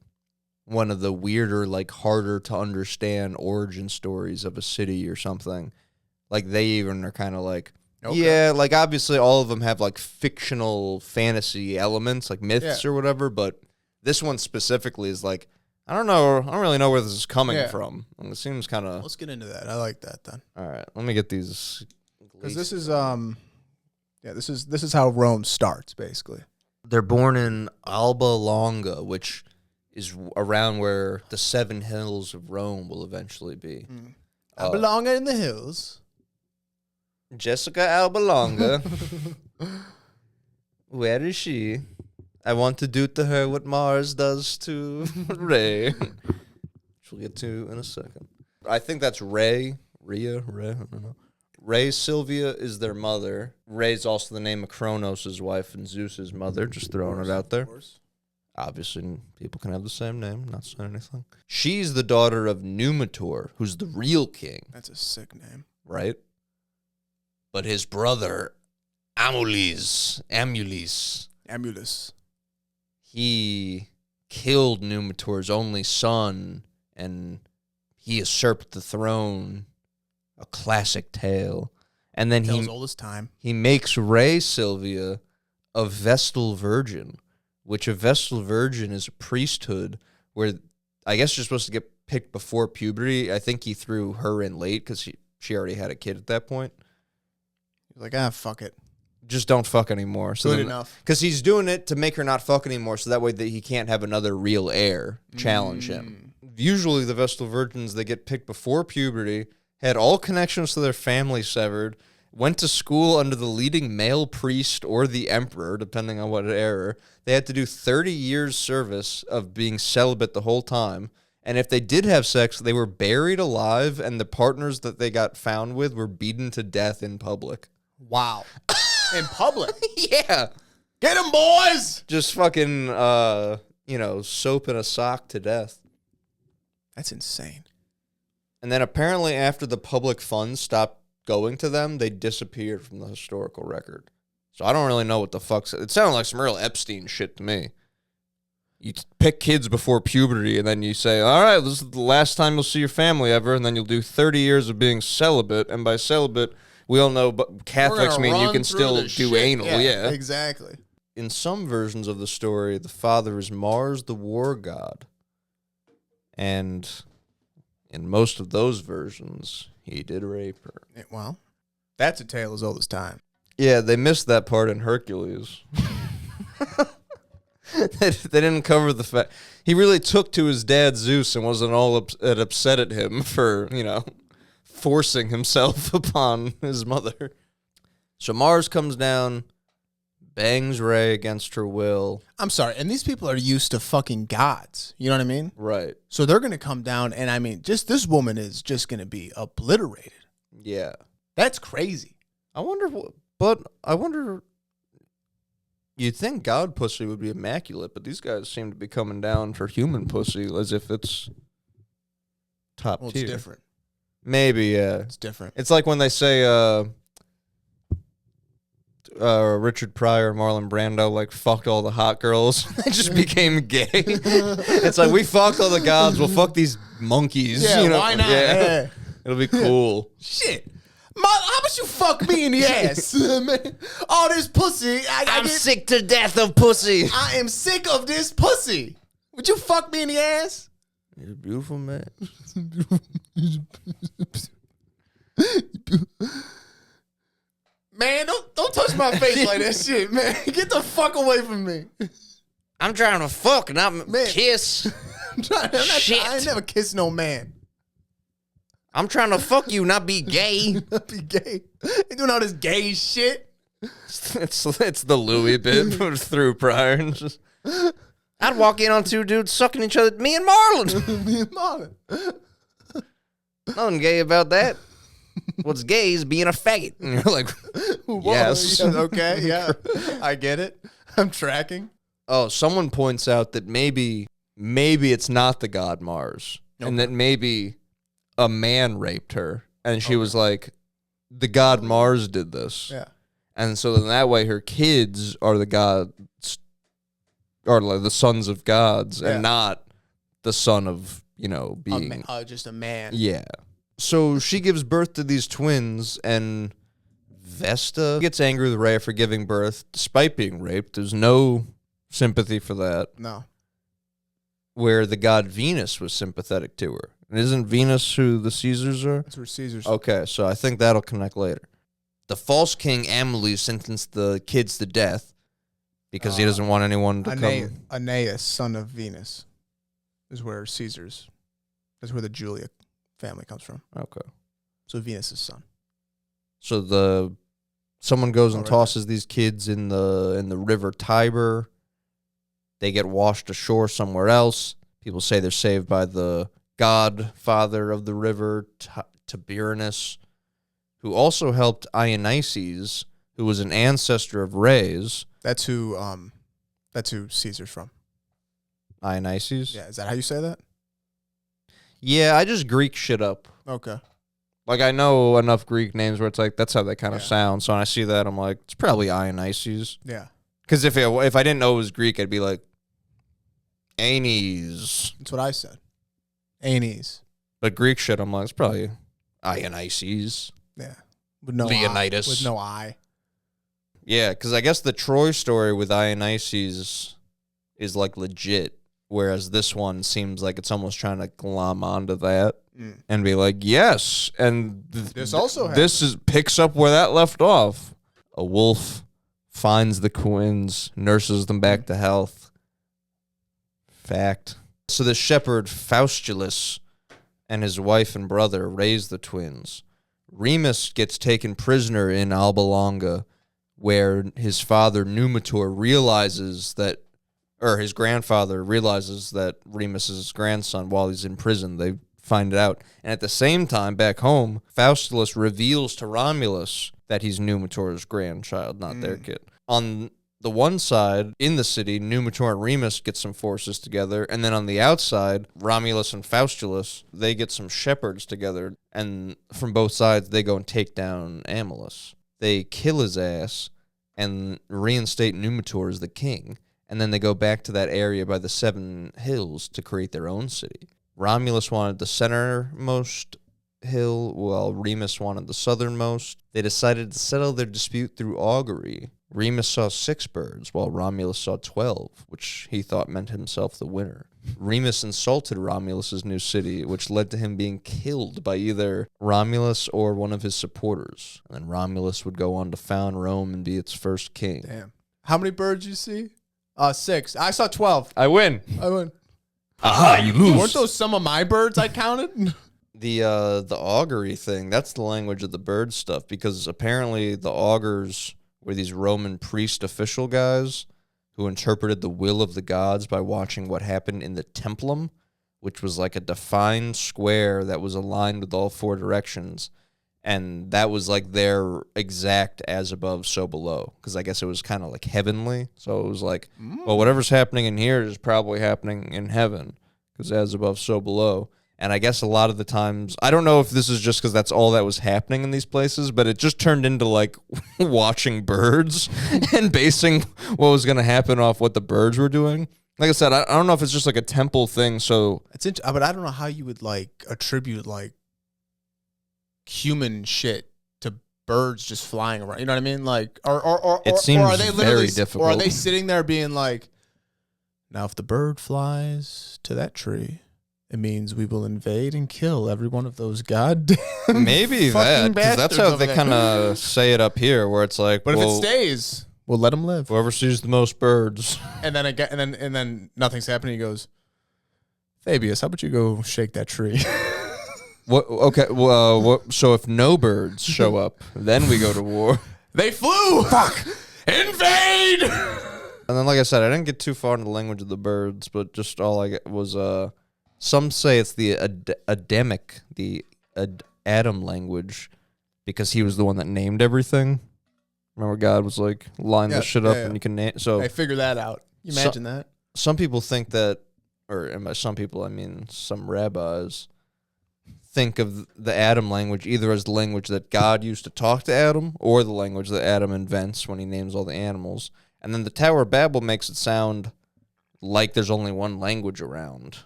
one of the weirder, like harder to understand origin stories of a city or something. Like they even are kind of like, yeah, like obviously all of them have like fictional fantasy elements, like myths or whatever, but this one specifically is like, I don't know. I don't really know where this is coming from. And it seems kind of... Let's get into that. I like that then. All right. Let me get these... Because this is, this is how Rome starts, basically. They're born in Alba Longa, which is around where the 7 hills of Rome will eventually be. Alba Longa in the hills. Jessica Alba Longa. Where is she? I want to do to her what Mars does to Ray. Which we'll get to in a second. I think that's Ray. Ray, I don't know. Ray Sylvia is their mother. Ray's also the name of Kronos' wife and Zeus's mother. Just throwing it out there. Obviously, people can have the same name. Not saying anything. She's the daughter of Numitor, who's the real king. That's a sick name. Right? But his brother, Amulus, he killed Numitor's only son, and he usurped the throne. A classic tale. And then Tales old as time. He makes Ray Sylvia a Vestal Virgin, which a Vestal Virgin is a priesthood where I guess you're supposed to get picked before puberty. I think he threw her in late because she already had a kid at that point. He's like, fuck it. Just don't fuck anymore. So good enough. Because he's doing it to make her not fuck anymore, so that way that he can't have another real heir challenge him. Usually the Vestal Virgins, they get picked before puberty, had all connections to their family severed, went to school under the leading male priest or the emperor, depending on what era. They had to do 30 years service of being celibate the whole time. And if they did have sex, they were buried alive, and the partners that they got found with were beaten to death in public. Wow. In public? Yeah. Get them, boys! Just fucking, soap in a sock to death. That's insane. And then apparently after the public funds stopped going to them, they disappeared from the historical record. So I don't really know what the fuck's... It sounded like some real Epstein shit to me. You pick kids before puberty, and then you say, all right, this is the last time you'll see your family ever, and then you'll do 30 years of being celibate, and by celibate, we all know but Catholics mean you can still do anal. Yeah, exactly. In some versions of the story, the father is Mars, the war god. And in most of those versions, he did rape her. Well, that's a tale as old as time. Yeah, they missed that part in Hercules. They didn't cover the fact. He really took to his dad Zeus and wasn't all upset at him for, forcing himself upon his mother. So Mars comes down, bangs Ray against her will. I'm sorry, and these people are used to fucking gods. You know what I mean? Right. So they're going to come down, and I mean, just this woman is just going to be obliterated. Yeah. That's crazy. I wonder, you'd think god pussy would be immaculate, but these guys seem to be coming down for human pussy as if it's top tier. It's different. Maybe, yeah. It's different. It's like when they say Richard Pryor, Marlon Brando, fucked all the hot girls. They just became gay. It's like, we fucked all the gods, we'll fuck these monkeys. Yeah, why not? Yeah. It'll be cool. Shit. How about you fuck me in the ass? Man, all this pussy. I'm sick to death of pussy. I am sick of this pussy. Would you fuck me in the ass? You're a beautiful man. Man, don't touch my face like that shit, man. Get the fuck away from me. I'm trying to fuck, not kiss. I ain't never kissed no man. I'm trying to fuck you, not be gay. Not be gay. You doing all this gay shit. It's the Louis bit through Pryor. And just, I'd walk in on two dudes sucking each other. Me and Marlon. Me and Marlon. Nothing gay about that. What's gay is being a faggot. And you're like, yes. Okay, yeah. I get it. I'm tracking. Oh, someone points out that maybe it's not the god Mars. Okay. And that maybe a man raped her. And she was like, the god Mars did this. Yeah. And so then that way her kids are the gods, or like the sons of gods, and not the son of, being. Just a man. Yeah. So she gives birth to these twins, and Vesta gets angry with Ray for giving birth, despite being raped. There's no sympathy for that. No. Where the god Venus was sympathetic to her. And isn't Venus who the Caesars are? That's where Caesars. Okay, so I think that'll connect later. The false king Amelie sentenced the kids to death because he doesn't want anyone to come. Aeneas, son of Venus, is where Caesar's. That's where the Julia family comes from. Okay. So Venus' son. So someone goes and tosses these kids in the river Tiber. They get washed ashore somewhere else. People say they're saved by the godfather of the river, Tiberinus, who also helped Ionices, who was an ancestor of Ray's. That's who Caesar's from. Ionices? Yeah, is that how you say that? Yeah, I just Greek shit up. Okay. Like, I know enough Greek names where it's like, that's how they kind of sound. So when I see that, I'm like, it's probably Ionices. Yeah. Because if I didn't know it was Greek, I'd be like, Aenes. That's what I said. Aenes. But Greek shit, I'm like, it's probably Ionices. Yeah. With no Leonidas. With no I. Yeah, because I guess the Troy story with Ionices is like legit, whereas this one seems like it's almost trying to glom onto that and be like, yes, and this also picks up where that left off. A wolf finds the twins, nurses them back to health. Fact. So the shepherd Faustulus and his wife and brother raise the twins. Remus gets taken prisoner in Alba Longa, where his father Numitor realizes that, or his grandfather realizes that Remus is his grandson while he's in prison. They find it out. And at the same time, back home, Faustulus reveals to Romulus that he's Numitor's grandchild, not their kid. On the one side, in the city, Numitor and Remus get some forces together, and then on the outside, Romulus and Faustulus, they get some shepherds together, and from both sides, they go and take down Amulus. They kill his ass and reinstate Numitor as the king, and then they go back to that area by the Seven Hills to create their own city. Romulus wanted the centermost hill, while Remus wanted the southernmost. They decided to settle their dispute through augury. Remus saw 6 birds, while Romulus saw 12, which he thought meant himself the winner. Remus insulted Romulus's new city, which led to him being killed by either Romulus or one of his supporters. And then Romulus would go on to found Rome and be its first king. Damn. How many birds you see? 6. I saw 12. I win. Aha, you lose. Weren't those some of my birds I counted? The augury thing, that's the language of the bird stuff, because apparently the augurs were these Roman priest official guys who interpreted the will of the gods by watching what happened in the templum, which was like a defined square that was aligned with all 4 directions. And that was like their exact as above, so below. Because I guess it was kind of like heavenly. So it was like, well, whatever's happening in here is probably happening in heaven. Because as above, so below. And I guess a lot of the times, I don't know if this is just because that's all that was happening in these places, but it just turned into like watching birds and basing what was going to happen off what the birds were doing. Like I said, I don't know if it's just like a temple thing. So but I don't know how you would like attribute like human shit to birds just flying around. You know what I mean? Like, or it seems or are they literally very difficult. Or are they sitting there being like, now if the bird flies to that tree, it means we will invade and kill every one of those goddamn maybe that, because that's how they kind of say it up here, where it's like, but well, if it stays, we'll let them live. Whoever sees the most birds. And then again, and then nothing's happening. He goes, Fabius, how about you go shake that tree? What? Okay. Well, so if no birds show up, then we go to war. They flew. Fuck. Invade. And then, like I said, I didn't get too far into the language of the birds, but just all I got was some say it's the Adamic, the Adam language, because he was the one that named everything. Remember, God was like, line this shit up, and you can name. So I figure that out. You imagine that? Some people think that, and by some people I mean some rabbis, think of the Adam language either as the language that God used to talk to Adam, or the language that Adam invents when he names all the animals. And then the Tower of Babel makes it sound like there's only one language around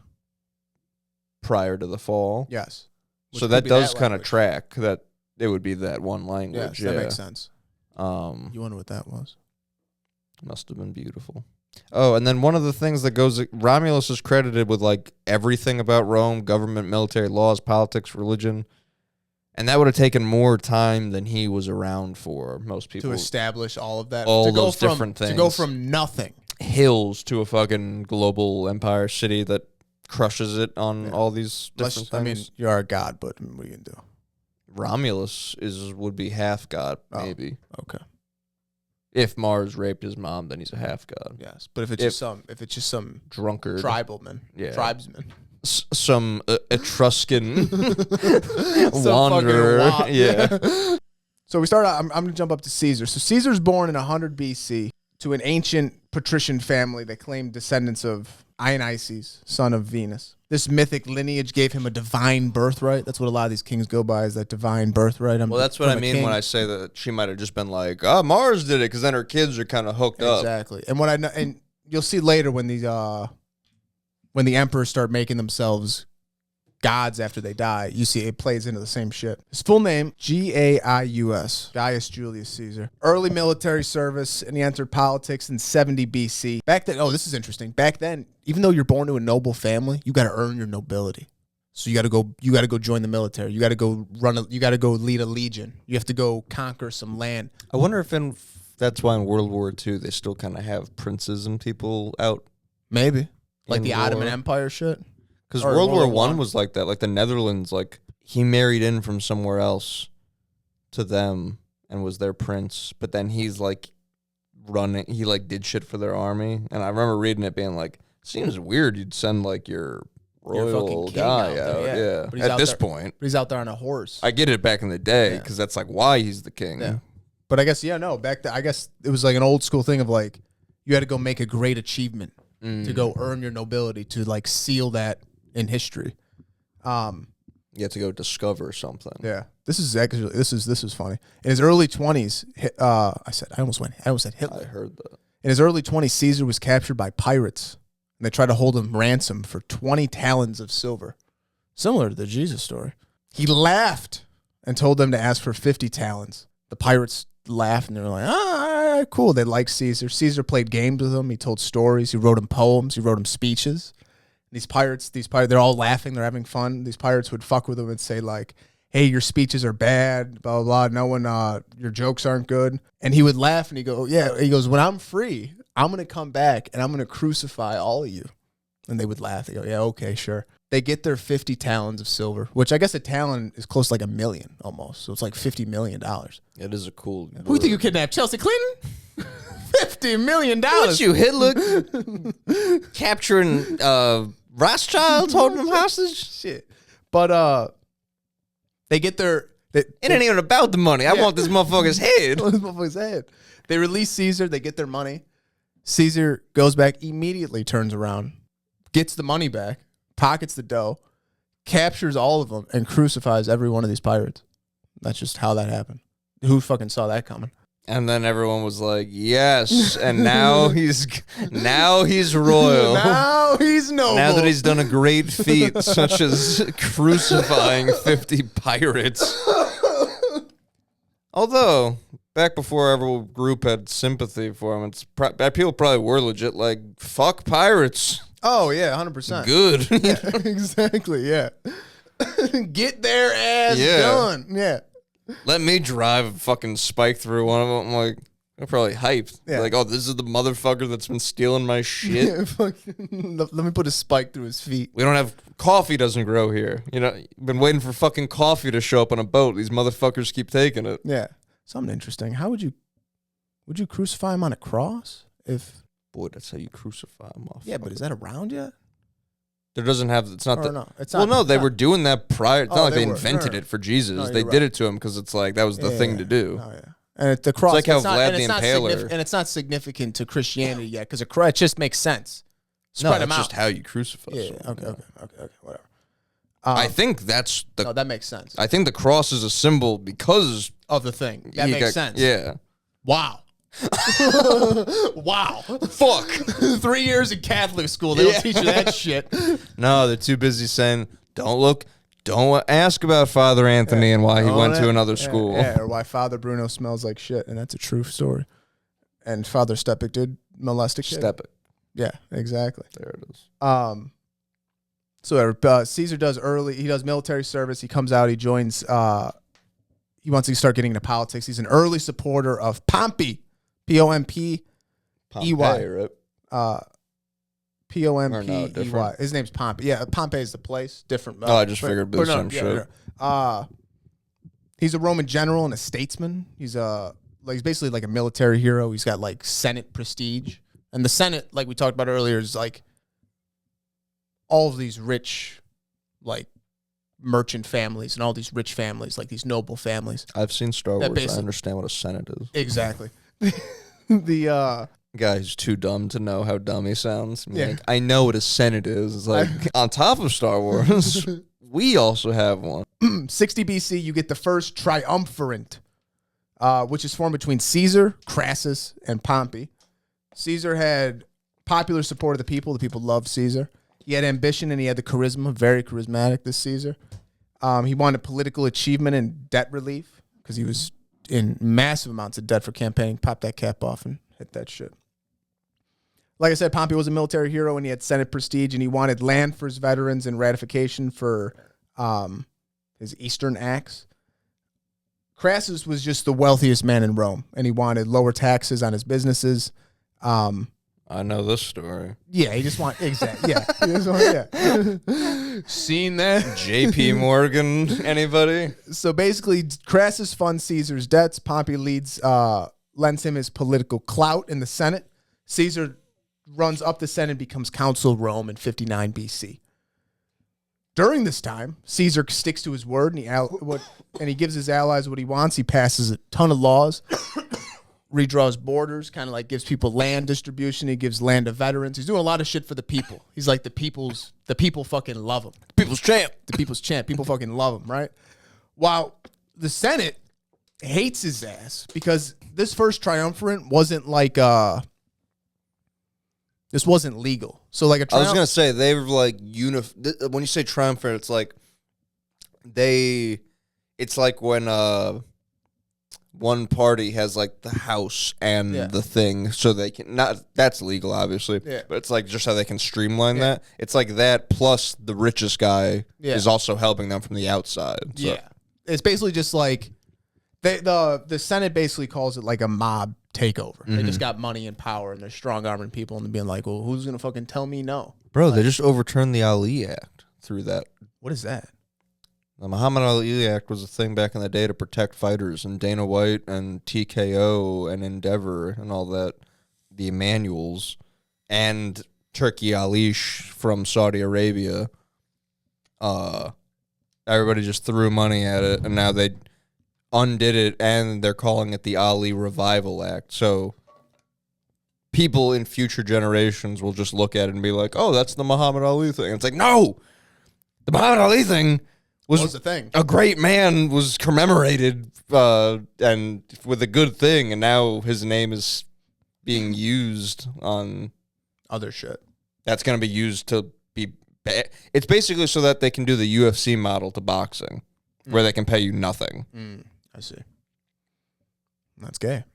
prior to the fall. Yes. So that does kind of track that it would be that one language. Yes, that makes sense. You wonder what that was. Must have been beautiful. Oh, and then one of the things that goes, Romulus is credited with like everything about Rome, government, military, laws, politics, religion. And that would have taken more time than he was around for, most people. To establish all of that. All those different things. To go from nothing. Hills to a fucking global empire city that crushes it on all these different things. I mean, you are a god, but what are you going to do? Romulus would be half god, maybe. Okay. If Mars raped his mom, then he's a half god. Yes, but if it's just some drunkard, tribesman, some Etruscan wanderer, yeah. So we start out. I'm going to jump up to Caesar. So Caesar's born in 100 BC to an ancient patrician family that claimed descendants of Dionysus, son of Venus. This mythic lineage gave him a divine birthright. That's what a lot of these kings go by, is that divine birthright. Well, that's what I mean when I say that she might have just been like, Mars did it, because then her kids are kind of hooked up. Exactly. And what I know, and you'll see later when these when the emperors start making themselves gods after they die, you see it plays into the same shit. His full name, Gaius, Gaius Julius Caesar. Early military service, and he entered politics in 70 BC. Back then, this is interesting. Back then, even though you're born to a noble family, you got to earn your nobility. So you got to go join the military. You got to go you got to go lead a legion. You have to go conquer some land. I wonder if that's why in World War II they still kind of have princes and people out. Maybe. Like the Ottoman Empire shit. Because World War I was like that. Like the Netherlands, like he married in from somewhere else to them and was their prince. But then he's like he like did shit for their army. And I remember reading it being like, seems weird you'd send like your royal guy out. Yeah. At this point. But he's out there on a horse. I get it back in the day because that's like why he's the king. Yeah. But I guess I guess it was like an old school thing of like you had to go make a great achievement to go earn your nobility to like seal that in history. You have to go discover something. Yeah, this is funny. In his early 20s, I almost said Hitler. I heard that. In his early 20s, Caesar was captured by pirates, and they tried to hold him ransom for 20 talents of silver, similar to the Jesus story. He laughed and told them to ask for 50 talents. The pirates laughed, and they were like, all right, cool. They liked Caesar. Caesar played games with them. He told stories. He wrote him poems. He wrote him speeches. These pirates, they're all laughing. They're having fun. These pirates would fuck with him and say like, hey, your speeches are bad, blah, blah, blah. No one, your jokes aren't good. And he would laugh and he'd go, yeah. He goes, when I'm free, I'm going to come back and I'm going to crucify all of you. And they would laugh. They go, yeah, okay, sure. They get their 50 talents of silver, which I guess a talent is close to like $1 million almost. So it's like $50 million. It is a cool Who do you think you kidnapped? Chelsea Clinton? $50 million. What you, Hitler? Capturing Rothschilds, holding them hostage? Shit. But they get their... It ain't even about the money. I want this motherfucker's head. This motherfucker's head. They release Caesar. They get their money. Caesar goes back, immediately turns around, gets the money back, pockets the dough, captures all of them, and crucifies every one of these pirates. That's just how that happened. Who fucking saw that coming? And then everyone was like, yes. And now he's royal. Now he's noble. Now that he's done a great feat, such as crucifying 50 pirates. Although, back before every group had sympathy for him, people probably were legit like, fuck pirates. Oh, yeah, 100%. Good. Yeah, exactly, yeah. Get their ass done. Yeah. Let me drive a fucking spike through one of them. I'm like, they're probably hyped. Yeah. Like, oh, this is the motherfucker that's been stealing my shit. Yeah, let me put a spike through his feet. We don't have coffee doesn't grow here. You know, been waiting for fucking coffee to show up on a boat. These motherfuckers keep taking it. Yeah. Something interesting. How would you crucify him on a cross? Boy, that's how you crucify him off. Yeah, but is that around yet? There doesn't have, it's not that. No, it's well, not, no, they were doing that prior. It's not like they were. invented it for Jesus. No, they did it to him because it's like, that was the thing to do. Oh, yeah. And the cross, it's like how Vlad the Impaler. And it's not significant to Christianity yet because it just makes sense. Spread them out. That's just how you crucify someone. Okay, whatever. I think that's the. No, that makes sense. I think the cross is a symbol because of the thing. That makes sense. Yeah. Wow. Wow. Fuck. 3 years in Catholic school. They don't teach you that shit. No, they're too busy saying, don't ask about Father Anthony and why he went to another school. Yeah, or why Father Bruno smells like shit. And that's a true story. And Father Stepik did molest a kid. Stepik. Yeah, exactly. There it is. So Caesar he does military service. He comes out, he joins, he wants to start getting into politics. He's an early supporter of Pompey. Pompey, right? Pompey. His name's Pompey. Yeah, Pompey is the place. Different. I just figured there's some shit. He's a Roman general and a statesman. He's basically like a military hero. He's got like Senate prestige, and the Senate, like we talked about earlier, is like all of these rich, like merchant families and all these rich families, like these noble families. I've seen Star Wars. I understand what a Senate is. Exactly. The guy who's too dumb to know how dumb he sounds. Like, I know what a Senate is. It's like on top of Star Wars, we also have one. 60 BC, you get the first triumvirate, which is formed between Caesar, Crassus, and Pompey. Caesar had popular support of the people. The people loved Caesar. He had ambition and he had the charisma. Very charismatic, this Caesar. He wanted political achievement and debt relief because he was in massive amounts of debt for campaigning. Pop that cap off and hit that shit. Like I said, Pompey was a military hero and he had Senate prestige and he wanted land for his veterans and ratification for his Eastern acts. Crassus was just the wealthiest man in Rome and he wanted lower taxes on his businesses. I know this story. Yeah, he just wanted, exactly, yeah. Seen that? JP Morgan, anybody? So basically, Crassus funds Caesar's debts. Pompey lends him his political clout in the Senate. Caesar runs up the Senate and becomes consul of Rome in 59 BC. During this time, Caesar sticks to his word and he gives his allies what he wants. He passes a ton of laws. redraws borders, kind of like gives people land distribution. He gives land to veterans. He's doing a lot of shit for the people. He's like the people fucking love him. People's champ. The people's champ. People fucking love him, right? While the Senate hates his ass because this first triumvirate wasn't like this wasn't legal. So like I was gonna say they were like when you say triumvirate, it's like it's like when one party has like the house and the thing, so they can that's legal obviously, but it's like just how they can streamline that. It's like that plus the richest guy is also helping them from the outside. So. Yeah, it's basically just like the Senate basically calls it like a mob takeover. They just got money and power and they're strong arming people and being like, well, who's gonna fucking tell me no? Bro, like, they just overturned the Ali Act through that. What is that? The Muhammad Ali Act was a thing back in the day to protect fighters, and Dana White and TKO and Endeavor and all that, the Emmanuels, and Turki Alish from Saudi Arabia. Everybody just threw money at it, and now they undid it, and they're calling it the Ali Revival Act. So people in future generations will just look at it and be like, oh, that's the Muhammad Ali thing. And it's like, no! The Muhammad Ali thing was the thing. A great man was commemorated and with a good thing, and now his name is being used on other shit. That's going to be used to be bad. It's basically so that they can do the UFC model to boxing, where they can pay you nothing. I see. That's gay.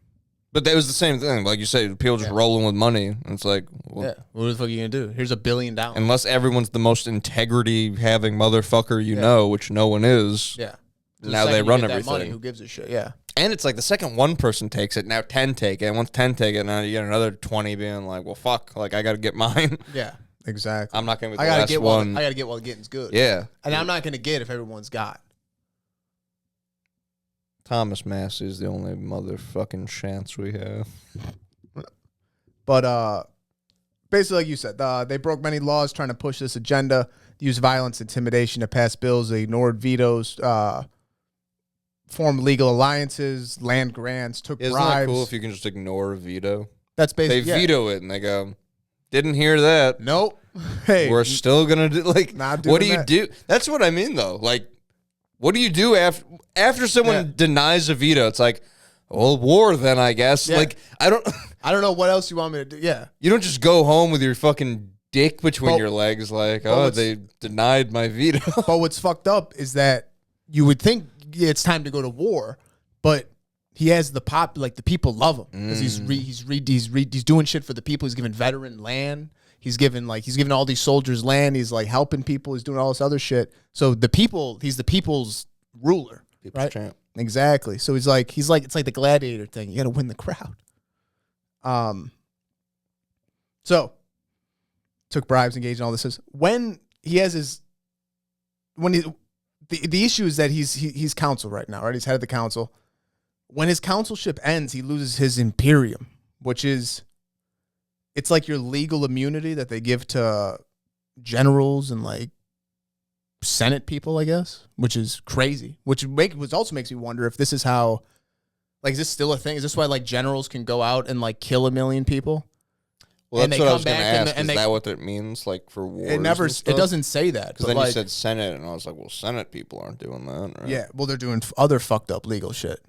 But that was the same thing. Like you say, people just rolling with money. And it's like, well, what the fuck are you going to do? Here's $1 billion. Unless everyone's the most integrity-having motherfucker you know, which no one is. Yeah. Now they run everything. That money, who gives a shit? Yeah. And it's like the second one person takes it, now 10 take it. And once 10 take it, now you get another 20 being like, well, fuck. Like, I got to get mine. Yeah, exactly. I'm not going to be the last one. I got to get while getting's good. Yeah. And I'm not going to get if everyone's got. Thomas Massey is the only motherfucking chance we have. But basically, like you said, they broke many laws trying to push this agenda, use violence, intimidation to pass bills. They ignored vetoes, formed legal alliances, land grants, took bribes. Isn't that cool if you can just ignore a veto? That's basically they veto it and they go, didn't hear that. Nope. Hey, we're still gonna do not doing what do you do? That's what I mean though. Like, what do you do after someone denies a veto? It's like, well, war then, I guess. Yeah. Like, I don't know what else you want me to do. Yeah. You don't just go home with your fucking dick between your legs like, oh, they denied my veto. But what's fucked up is that you would think it's time to go to war, but he has the people love him because he's doing shit for the people. He's giving veteran land. He's giving all these soldiers land. He's like helping people. He's doing all this other shit. So he's the people's ruler, people's champ. Exactly. So it's like the gladiator thing. You got to win the crowd. So took bribes, engaged in all this. When he has the issue is that he's counsel right now, right? He's head of the council. When his consulship ends, he loses his imperium, which is, it's like your legal immunity that they give to generals and like Senate people, I guess, which is crazy. Which also makes me wonder if this is how, like, is this still a thing? Is this why like generals can go out and like kill 1 million people? Well, that's what I was going to ask. Is that what it means, like, for wars? It doesn't say that. Because then you said Senate, and I was like, well, Senate people aren't doing that, right? Yeah, well, they're doing other fucked up legal shit.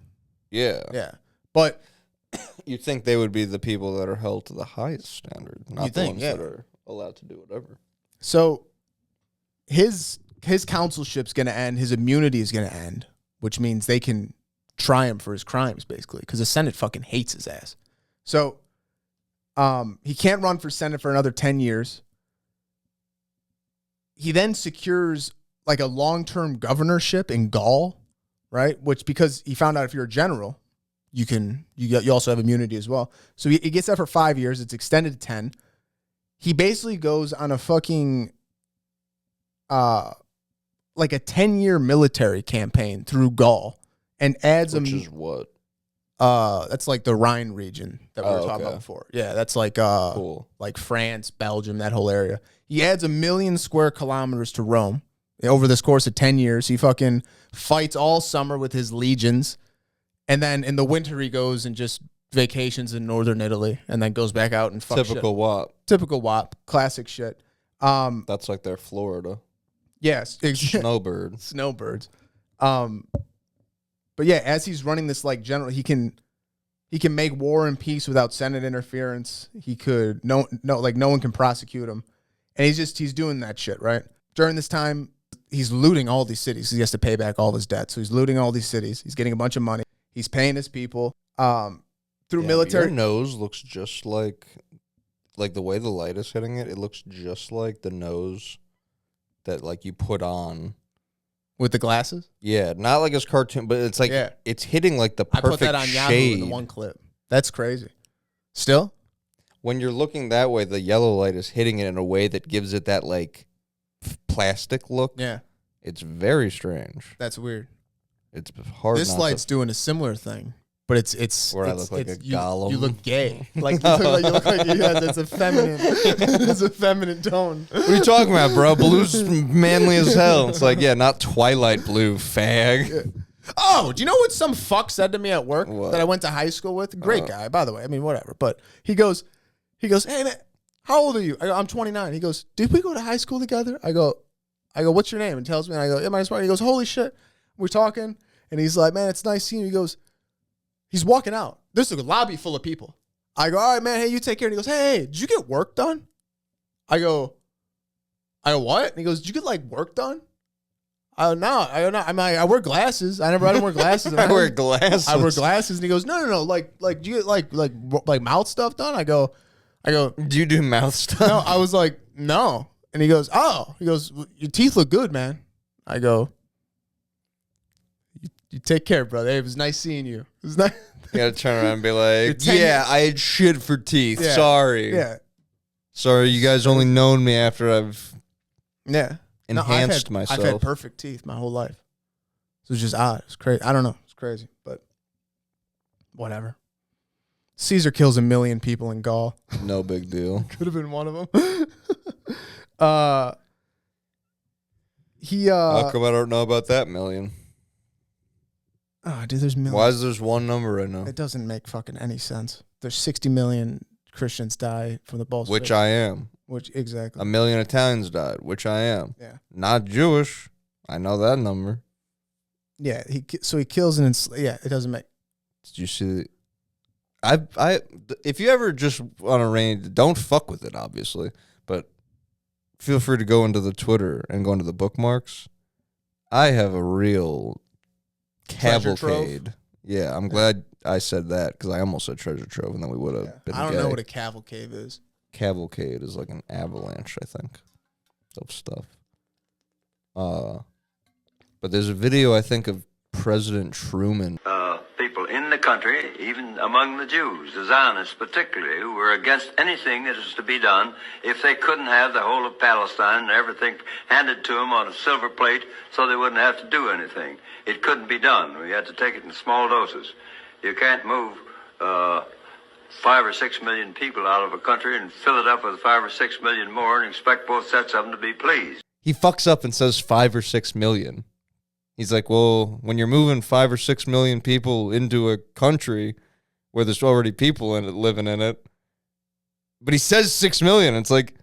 Yeah. Yeah. But you'd think they would be the people that are held to the highest standard, not the ones that are allowed to do whatever. So his consulship's going to end, his immunity is going to end, which means they can try him for his crimes, basically, because the Senate fucking hates his ass. So he can't run for Senate for another 10 years. He then secures like a long-term governorship in Gaul, right? Which, because he found out if you're a general, you also have immunity as well. So he gets that for 5 years. It's extended to 10. He basically goes on a fucking like a 10-year military campaign through Gaul and adds Which is what? That's like the Rhine region that we were talking about before. Yeah, that's like cool. Like France, Belgium, that whole area. He adds 1 million square kilometers to Rome over this course of 10 years. He fucking fights all summer with his legions. And then in the winter, he goes and just vacations in northern Italy and then goes back out and fucks Typical shit. WAP. Typical WAP. Classic shit. That's like their Florida. Yes. Snowbird. Snowbirds. But yeah, as he's running this like general, he can make war and peace without Senate interference. He could no one can prosecute him, and he's doing that shit right during this time. He's looting all these cities. He has to pay back all his debt, so he's looting all these cities. He's getting a bunch of money. He's paying his people through military. Your nose looks just like the way the light is hitting it. It looks just like the nose that like you put on. With the glasses? Yeah, not like his cartoon, but it's like it's hitting like the perfect I put that on Yahoo shade. in the one clip. That's crazy. Still? When you're looking that way, the yellow light is hitting it in a way that gives it that like plastic look. Yeah. It's very strange. That's weird. It's hard. This light's doing a similar thing. But it's where I look like a golem. You look gay. Like you look like it's a feminine. It's a feminine tone. What are you talking about, bro? Blue's manly as hell. It's like, yeah, not Twilight blue, fag. Yeah. Oh, do you know what some fuck said to me at work that I went to high school with? Great guy, by the way. I mean, whatever. But he goes, hey man, how old are you? I go, I'm 29. He goes, did we go to high school together? I go, what's your name? And tells me, and I go, yeah, my name's Mark. He goes, holy shit. We're talking, and he's like, man, it's nice seeing you. He goes, he's walking out. There's a lobby full of people. I go, all right, man, hey, you take care. And he goes, hey, did you get work done? I go, what? And he goes, did you get like work done? I go, no. I'm like, I wear glasses. I don't wear glasses. I wear glasses. I wear glasses. And he goes, no. Like, do you get like mouth stuff done? I go, do you do mouth stuff? no. I was like, no. And he goes, oh. He goes, your teeth look good, man. I go, you take care, brother. It was nice seeing you. It was nice. You gotta turn around and be like, yeah, I had shit for teeth. Yeah. Sorry. Yeah. Sorry, you guys only known me after I've enhanced myself. I've had perfect teeth my whole life. So it's just odd. It's crazy. I don't know. It's crazy, but whatever. Caesar kills 1 million people in Gaul. No big deal. Could have been one of them. How come I don't know about that million? Oh, dude, there's millions. Why is there one number right now? It doesn't make fucking any sense. There's 60 million Christians die from the Bolsheviks. Which I am. Which, exactly. 1 million Italians died, which I am. Yeah. Not Jewish. I know that number. Yeah, he kills and yeah, it doesn't make. Did you see? If you ever just want to range, don't fuck with it, obviously, but feel free to go into the Twitter and go into the bookmarks. I have a real cavalcade. Yeah, I'm glad I said that because I almost said treasure trove, and then we would have been. I don't gay. know what a cavalcade is. Cavalcade is like an avalanche, I think, of stuff. But there's a video, I think, of President Truman. People in the country, even among the Jews, the Zionists particularly, who were against anything that is to be done if they couldn't have the whole of Palestine and everything handed to them on a silver plate so they wouldn't have to do anything. It couldn't be done. We had to take it in small doses. You can't move 5 or 6 million people out of a country and fill it up with 5 or 6 million more and expect both sets of them to be pleased. He fucks up and says 5 or 6 million. He's like, well, when you're moving 5 or 6 million people into a country where there's already people in it living in it, but he says 6 million. It's like,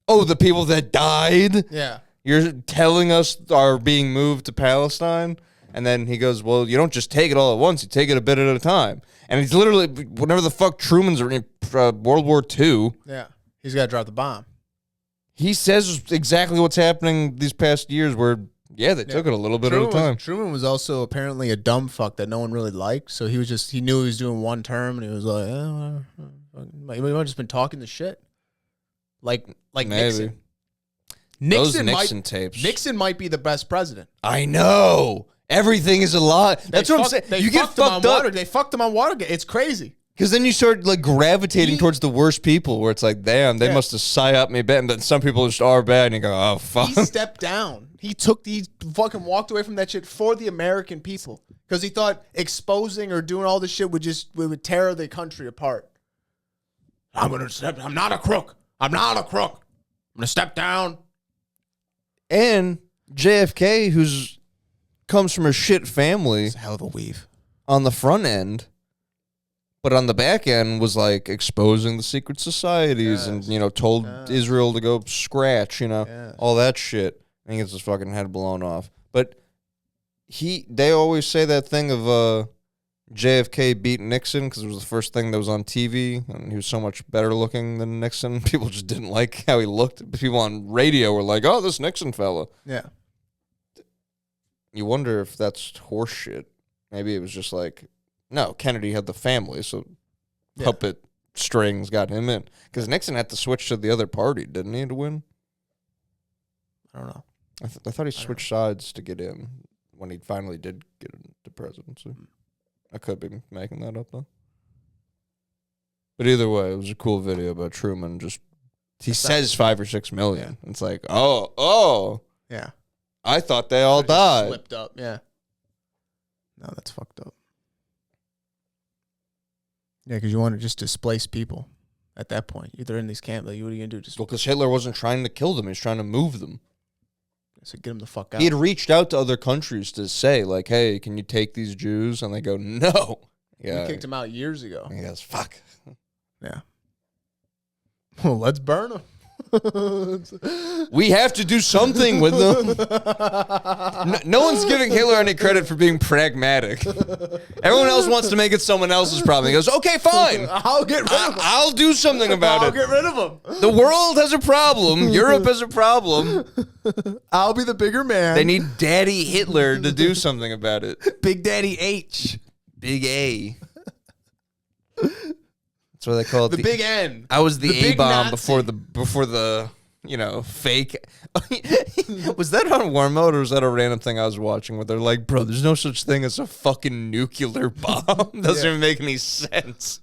oh, the people that died? Yeah. You're telling us are being moved to Palestine? And then he goes, well, you don't just take it all at once. You take it a bit at a time. And he's literally, whenever the fuck Truman's in World War II. Yeah. He's got to drop the bomb. He says exactly what's happening these past years where, yeah, they took it a little bit at a time. Truman was also apparently a dumb fuck that no one really liked. So he knew he was doing one term and he was like, he might have just been talking the shit. Like Maybe. Nixon. Those Nixon tapes. Nixon might be the best president. I know. Everything is a lie. That's what I'm saying. You get fucked up. They fucked him on Watergate. It's crazy. Because then you start like gravitating towards the worst people where it's like, damn, they must have psyoped me bad. And then some people just are bad and you go, oh, fuck. He stepped down. He fucking walked away from that shit for the American people. Because he thought exposing or doing all this shit would tear the country apart. I'm not a crook. I'm going to step down. And JFK, comes from a shit family. It's a hell of a weave. On the front end, But on the back end was like exposing the secret societies and, told Israel to go scratch, all that shit. And he gets his fucking head blown off. But they always say that thing of JFK beat Nixon because it was the first thing that was on TV, and he was so much better looking than Nixon. People just didn't like how he looked. People on radio were like, "Oh, this Nixon fella." Yeah. You wonder if that's horseshit. Maybe it was just like, no, Kennedy had the family, so puppet strings got him in. Because Nixon had to switch to the other party, didn't he, to win? I don't know. I thought he switched sides to get in when he finally did get into presidency. I could be making that up, though. But either way, it was a cool video about Truman. He says 5 or 6 million. Yeah. It's like, oh. Yeah. I thought they all died. Slipped up, yeah. No, that's fucked up. Yeah, because you want to just displace people at that point. They're in these camps. Like, what are you going to do? Well, because Hitler wasn't trying to kill them. He was trying to move them. So get them the fuck out. He had reached out to other countries to say, like, hey, can you take these Jews? And they go, no. Yeah. We kicked them out years ago. And he goes, fuck. Yeah. Well, let's burn them. We have to do something with them. No one's giving Hitler any credit for being pragmatic. Everyone else wants to make it someone else's problem. He goes, okay, fine. I'll get rid of them. I'll do something about it. I'll get rid of them. The world has a problem. Europe has a problem. I'll be the bigger man. They need Daddy Hitler to do something about it. Big Daddy H. Big A. That's what they call it. The big N. I was the A-bomb Nazi. before the fake. Was that on War Mode or was that a random thing I was watching where they're like, bro, there's no such thing as a fucking nuclear bomb. Doesn't even make any sense.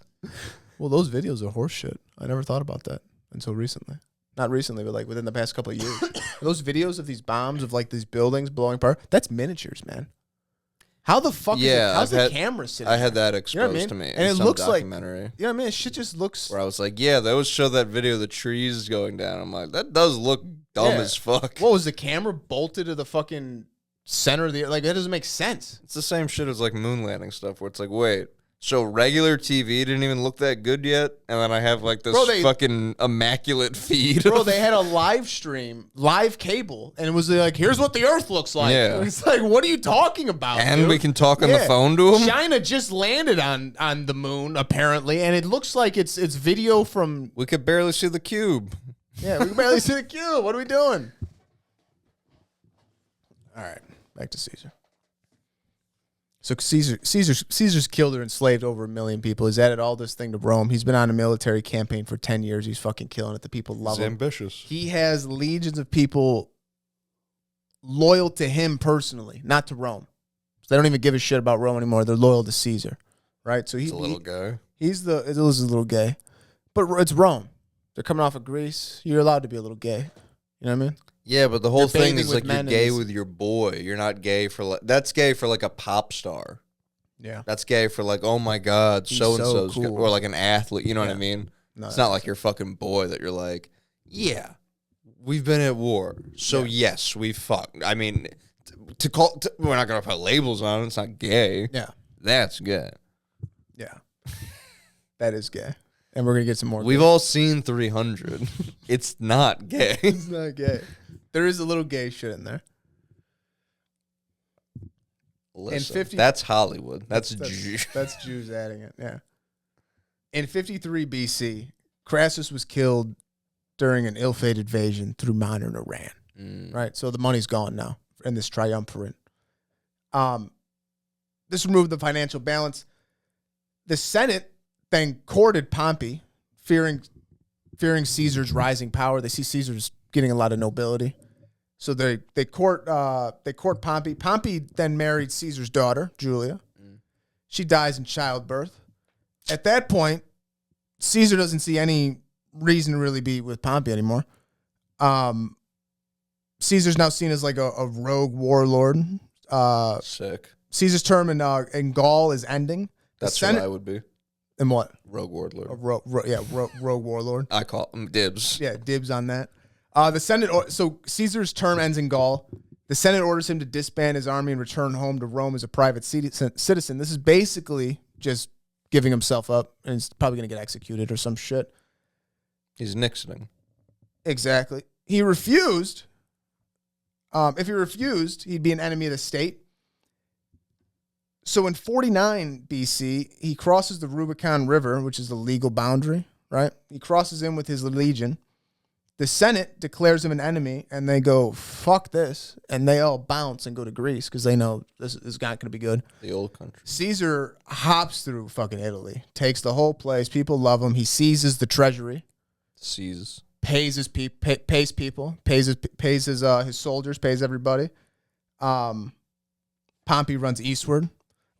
Well, those videos are horseshit. I never thought about that until recently. Not recently, but like within the past couple of years. Those videos of these bombs of like these buildings blowing apart, that's miniatures, man. How the fuck is it? How's the camera sitting I had that exposed to me and in it some looks documentary. like, I mean? Shit just looks... Where I was like, yeah, they always show that video of the trees going down. I'm like, that does look dumb as fuck. What, was the camera bolted to the fucking center of the... Like, that doesn't make sense. It's the same shit as like moon landing stuff where it's like, wait... So regular TV didn't even look that good yet, and then I have like this fucking immaculate feed. Bro, they had a live stream, live cable, and it was like, here's what the Earth looks like. Yeah. It's like, what are you talking about, And dude? we can talk on the phone to them? China just landed on the moon, apparently, and it looks like it's video from... We could barely see the cube. Yeah, we can barely see the cube. What are we doing? All right, back to Caesar. So Caesar's killed or enslaved over 1 million people. He's added all this thing to Rome. He's been on a military campaign for 10 years. He's fucking killing it. The people love him. Ambitious. He has legions of people loyal to him personally, not to Rome. So they don't even give a shit about Rome anymore. They're loyal to Caesar, right? So he's a little guy. He's a little gay, but it's Rome. They're coming off of Greece. You're allowed to be a little gay. You know what I mean? Yeah, but the whole thing is like you're gay this. with your boy. You're not gay for like that's gay for like a pop star. Yeah, that's gay for like, oh my god, so and so's cool. Or like an athlete. You know what I mean? No, it's not like your fucking boy that you're like, yeah, we've been at war, so yes, we fucked. I mean, we're not gonna put labels on it. It's not gay. Yeah, that's gay. Yeah, that is gay. And we're gonna get some more. We've all seen 300. It's not gay. It's not gay. There is a little gay shit in there. Listen, that's Hollywood. That's Jews adding it. Yeah. In 53 BC, Crassus was killed during an ill-fated invasion through modern Iran. Right. So the money's gone now in this triumvirate. This removed the financial balance. The Senate then courted Pompey, fearing Caesar's rising power. They see Caesar's getting a lot of nobility, so they court Pompey. Pompey then married Caesar's daughter, Julia. She dies in childbirth. At that point, Caesar doesn't see any reason to really be with Pompey anymore. Caesar's now seen as like a rogue warlord. Sick. Caesar's term in Gaul is ending. That's what I would be. And what? Rogue warlord. Rogue warlord. I call him dibs. Yeah, dibs on that. The Senate. So Caesar's term ends in Gaul. The Senate orders him to disband his army and return home to Rome as a private citizen. This is basically just giving himself up, and he's probably going to get executed or some shit. He's Nixoning. Exactly. He refused. If he refused, he'd be an enemy of the state. So in 49 BC, he crosses the Rubicon River, which is the legal boundary, right? He crosses in with his legion. The Senate declares him an enemy, and they go, fuck this. And they all bounce and go to Greece because they know this is not going to be good. The old country. Caesar hops through fucking Italy, takes the whole place. People love him. He seizes the treasury. Seizes. Pays his people, pays his soldiers, pays everybody. Pompey runs eastward.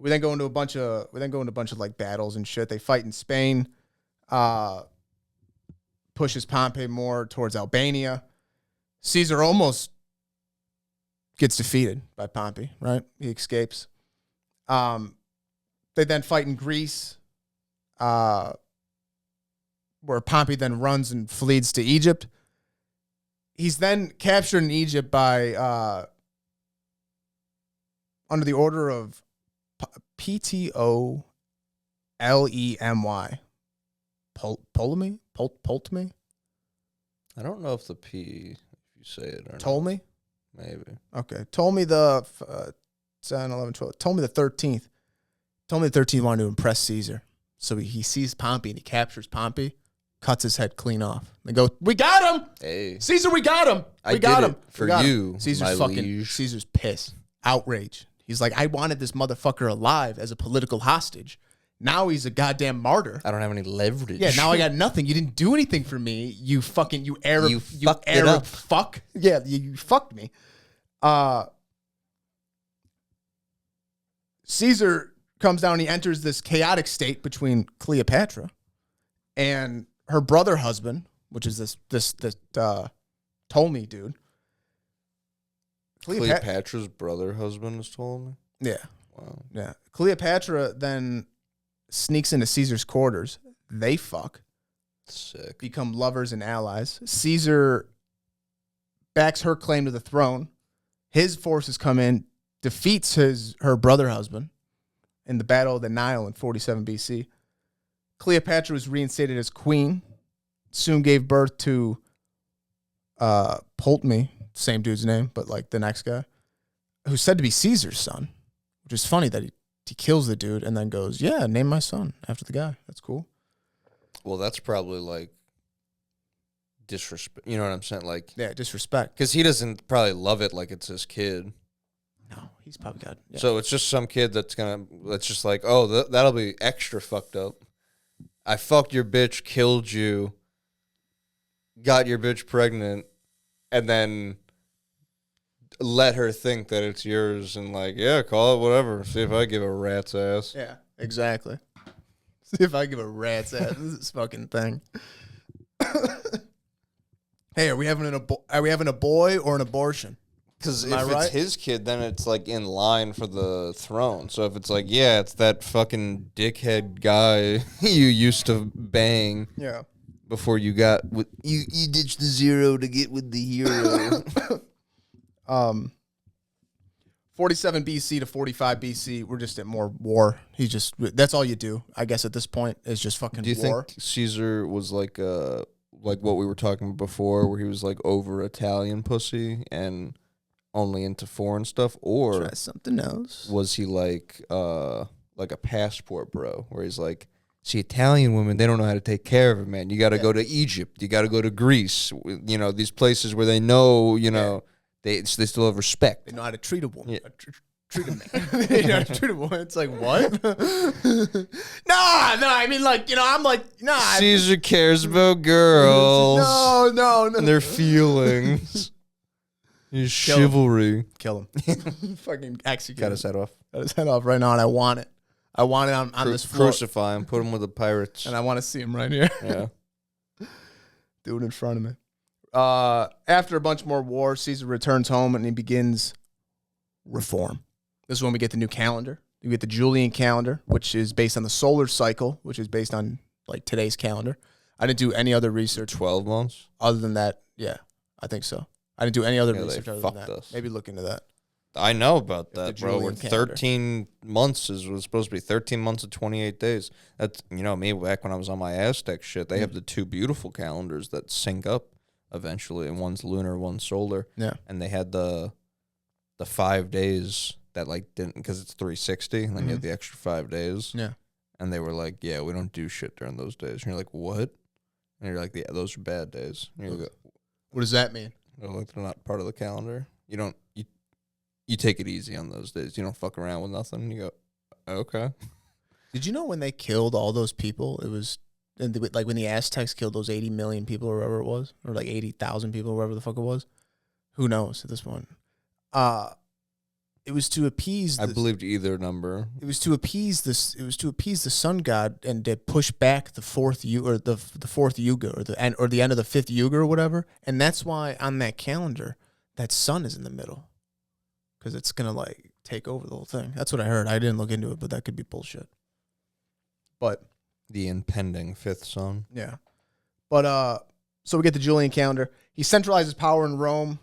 We then go into a bunch of like battles and shit. They fight in Spain. Pushes Pompey more towards Albania. Caesar almost gets defeated by Pompey, right? He escapes. They then fight in Greece, where Pompey then runs and flees to Egypt. He's then captured in Egypt by under the order of Ptolemy. Ptolemy? I don't know if the P, if you say it or Ptolemy? not. Maybe. Okay. Ptolemy the 10, 11, 12. Ptolemy the 13th. Ptolemy the 13th wanted to impress Caesar. So he sees Pompey and he captures Pompey, cuts his head clean off. They go, we got him! Hey. Caesar, we got him! I got did him. it for We got you, him. Caesar's my fucking, liege. Caesar's pissed. Outrage. He's like, I wanted this motherfucker alive as a political hostage. Now he's a goddamn martyr. I don't have any leverage. Yeah, now I got nothing. You didn't do anything for me. You Arab, You fucked it Arab up. fuck. Yeah, you fucked me. Caesar comes down. He enters this chaotic state between Cleopatra and her brother husband, which is this Ptolemy dude. Cleopatra's brother husband is Ptolemy? Yeah. Wow. Yeah. Cleopatra then sneaks into Caesar's quarters. They fuck. Sick. Become lovers and allies. Caesar backs her claim to the throne. His forces come in, defeats her brother husband in the Battle of the Nile in 47 BC. Cleopatra was reinstated as queen, soon gave birth to Ptolemy, same dude's name, but like the next guy, who's said to be Caesar's son, which is funny that he kills the dude and then goes, yeah, name my son after the guy. That's cool. Well, that's probably like disrespect. You know what I'm saying? Like, Yeah, disrespect. because he doesn't probably love it like it's his kid. No, he's probably got. Yeah. So it's just some kid that's just like, oh, that'll be extra fucked up. I fucked your bitch, killed you, got your bitch pregnant, and then let her think that it's yours and like, yeah, call it whatever. See if I give a rat's ass. Yeah, exactly. See if I give a rat's ass this fucking thing. Hey, are we having a boy or an abortion? Because Am if I it's right? his kid, then it's like in line for the throne. So if it's like, yeah, it's that fucking dickhead guy you used to bang Yeah. before you got with you ditched the zero to get with the hero. 47 BC to 45 BC, we're just at more war. That's all you do, I guess, at this point, is just fucking Do you war. think Caesar was like what we were talking about before, where he was like over Italian pussy and only into foreign stuff, or Try something else. was he like a passport bro, where he's like, see, Italian women, they don't know how to take care of it, man. You got to go to Egypt, you got to go to Greece, you know, these places where they know, you know, they still have respect. They know how to treat a woman. Yeah. Treat a man. They know how to treat a woman. It's like, what? No, I mean, like, you know, I'm like, nah. Caesar cares about girls. No. And their feelings. His Kill him. chivalry. Kill him. Fucking execute Cut him. his head off. Cut his head off right now, and I want it. I want it on this floor. Crucify him. Put him with the pirates. And I want to see him right here. Yeah. Do it in front of me. After a bunch more war, Caesar returns home and he begins reform. This is when we get the new calendar. You get the Julian calendar, which is based on the solar cycle, which is based on like today's calendar. I didn't do any other research 12 months? other than that. Yeah, I think so. I didn't do any other Yeah, they research other than fucked that. us. Maybe look into that. I know about The that, bro. Julian We're calendar. 13 months was supposed to be 13 months of 28 days. That's, me back when I was on my Aztec shit, they have the two beautiful calendars that sync up eventually, and one's lunar, one's solar. Yeah. And they had the 5 days that like didn't, because it's 360, and then you had the extra 5 days. Yeah. And they were like, yeah, we don't do shit during those days. And you're like, what? And you're like, yeah, those are bad days. And you're like, What does that mean? they're like, they're not part of the calendar. You take it easy on those days. You don't fuck around with nothing. You go, okay. Did you know when they killed all those people, it was like when the Aztecs killed those 80 million people or whatever it was, or like 80,000 people, or whatever the fuck it was? Who knows at this point? It was to appease. I believed either number. It was to appease this. It was to appease the sun god and to push back the fourth the fourth yuga or the end of the fifth yuga or whatever. And that's why on that calendar that sun is in the middle, because it's gonna like take over the whole thing. That's what I heard. I didn't look into it, but that could be bullshit. But The impending fifth sun. yeah, but so we get the Julian calendar. He centralizes power in Rome.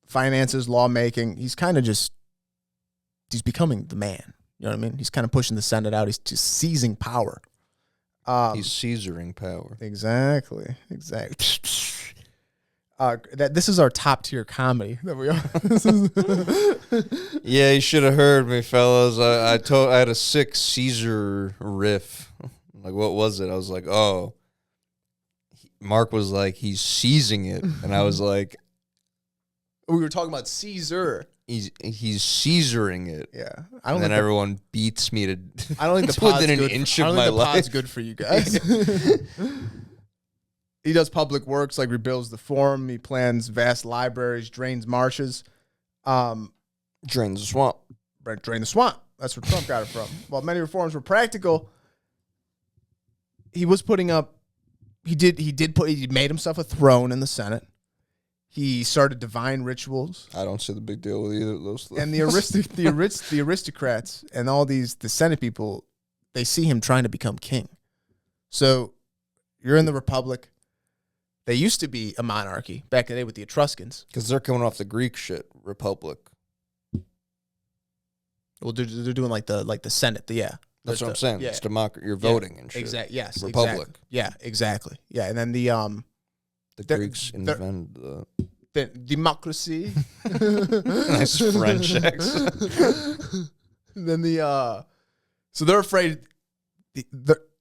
Finances, lawmaking. He's kind of he's becoming the man. You know what I mean? He's kind of pushing the Senate out. He's just seizing power. He's Caesaring power. Exactly. This is our top tier comedy that we are. Yeah, you should have heard me, fellas. I had a sick Caesar riff. Like, what was it? I was like, oh. Mark was like, he's seizing it, and I was like, We were talking about Cesar. he's Caesaring it. Yeah, And then everyone beats me to. I don't think the to pod's within good. an inch I of don't my think the pod's life. good for you guys. He does public works, like rebuilds the forum. He plans vast libraries, drains marshes, Drains the swamp. drain the swamp. That's where Trump got it from. While many reforms were practical, he was putting up. He made himself a throne in the Senate. He started divine rituals. I don't see the big deal with either of those things. And the aristocrats and all the Senate people, they see him trying to become king. So you're in the Republic. They used to be a monarchy back in the day with the Etruscans. Because they're coming off the Greek shit, Republic. Well, they're doing like the Senate. That's what I'm saying. Yeah. It's democracy. You're voting and shit. Exactly. Yes. Republic. Exactly. Yeah. Exactly. Yeah. And then the Greeks invented the democracy. nice French accent. Then so they're afraid.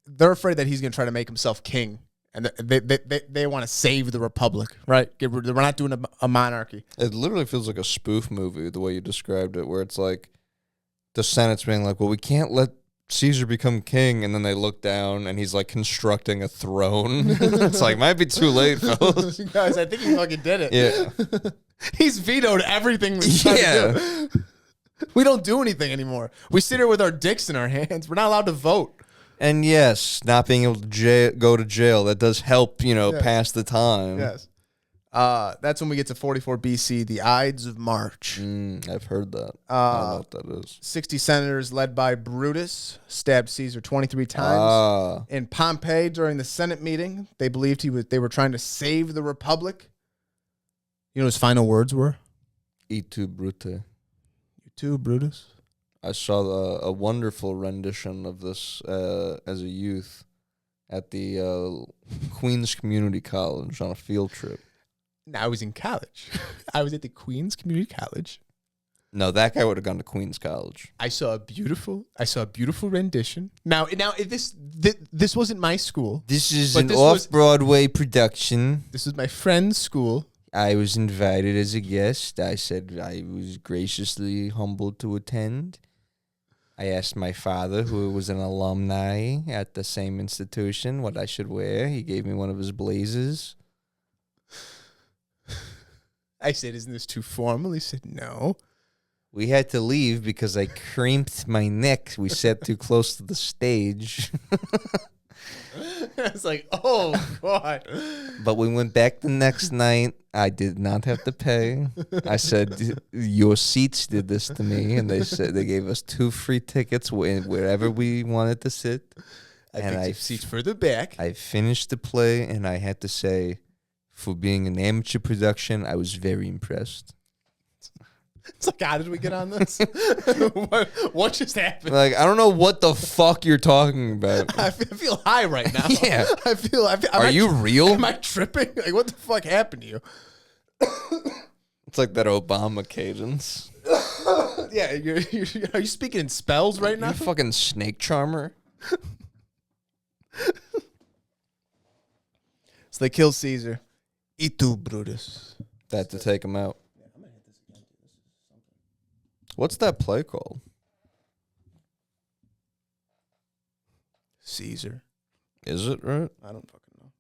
They're afraid that he's going to try to make himself king, and they want to save the Republic, right? We're not doing a monarchy. It literally feels like a spoof movie the way you described it, where it's like the Senate's being like, well, we can't let Caesar become king, and then they look down and he's like constructing a throne. It's like, might be too late, fellas. Guys, I think he fucking did it. Yeah. He's vetoed everything we tried to do. We don't do anything anymore. We sit here with our dicks in our hands. We're not allowed to vote. And yes, not being able to go to jail, that does help, pass the time. Yes. That's when we get to 44 BC, the Ides of March. I've heard that. I don't know what that is. 60 senators led by Brutus stabbed Caesar 23 times. In Pompeii, during the Senate meeting, they believed they were trying to save the Republic. You know what his final words were? E tu, Brute. You too, Brutus. I saw a wonderful rendition of this as a youth at the Queens Community College on a field trip. No, I was in college. I was at the Queens Community College. No, that guy would have gone to Queens College. I saw a beautiful rendition. Now, this wasn't my school. This is an off-Broadway production. This is my friend's school. I was invited as a guest. I said I was graciously humbled to attend. I asked my father, who was an alumni at the same institution, what I should wear. He gave me one of his blazers. I said, isn't this too formal? He said, no. We had to leave because I crimped my neck. We sat too close to the stage. I was like, oh, God. But we went back the next night. I did not have to pay. I said, your seats did this to me. And they said they gave us 2 free tickets wherever we wanted to sit. I picked seats further back. I finished the play, and I had to say, for being an amateur production, I was very impressed. It's like, how did we get on this? what just happened? Like, I don't know what the fuck you're talking about. I feel high right now. Yeah. I feel Are you real? Am I tripping? Like, what the fuck happened to you? It's like that Obama cadence. Yeah, are you speaking in spells right now? You fucking snake charmer. So they kill Caesar. Y tu, Brutus. That to take him out. What's that play called? Caesar. Is it right? I don't fucking know.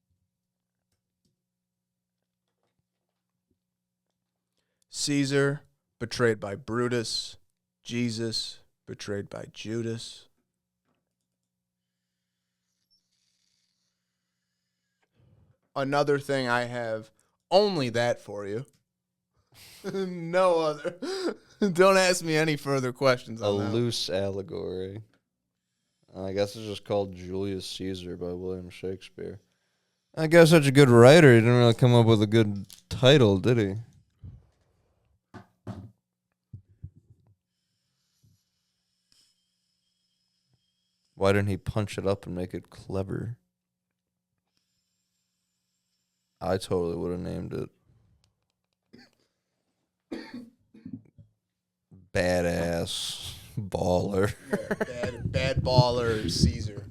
Caesar, betrayed by Brutus. Jesus, betrayed by Judas. Another thing I have, only that for you. No other. Don't ask me any further questions A on that. loose allegory. I guess it's just called Julius Caesar by William Shakespeare. I guess such a good writer. He didn't really come up with a good title, did he? Why didn't he punch it up and make it clever? I totally would have named it Badass Baller. Yeah, bad baller Caesar.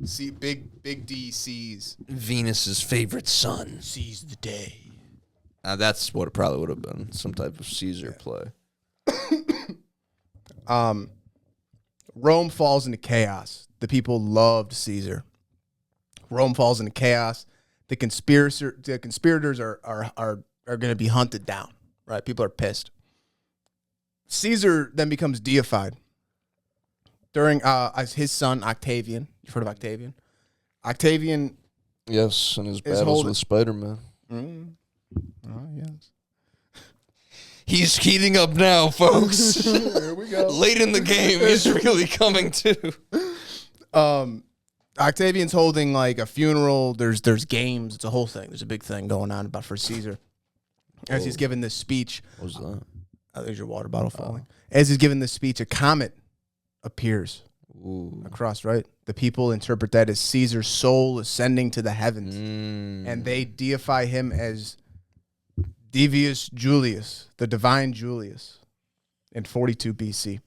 See, big D sees Venus's favorite son. sees the day. That's what it probably would have been. Some type of Caesar play. Rome falls into chaos. The people loved Caesar. Rome falls into chaos. The conspirators are going to be hunted down. Right? People are pissed. Caesar then becomes deified during as his son Octavian. You've heard of Octavian? Octavian. Yes, and his battles with Spider-Man. Oh yes. He's heating up now, folks. Here we go. Late in the game, he's really coming too. Octavian's holding like a funeral. There's games. It's a whole thing. There's a big thing going on for Caesar. As he's giving this speech. What was that? There's your water bottle falling. As he's giving this speech, a comet appears across, right? The people interpret that as Caesar's soul ascending to the heavens. And they deify him as Divius Julius, the divine Julius, in 42 BC.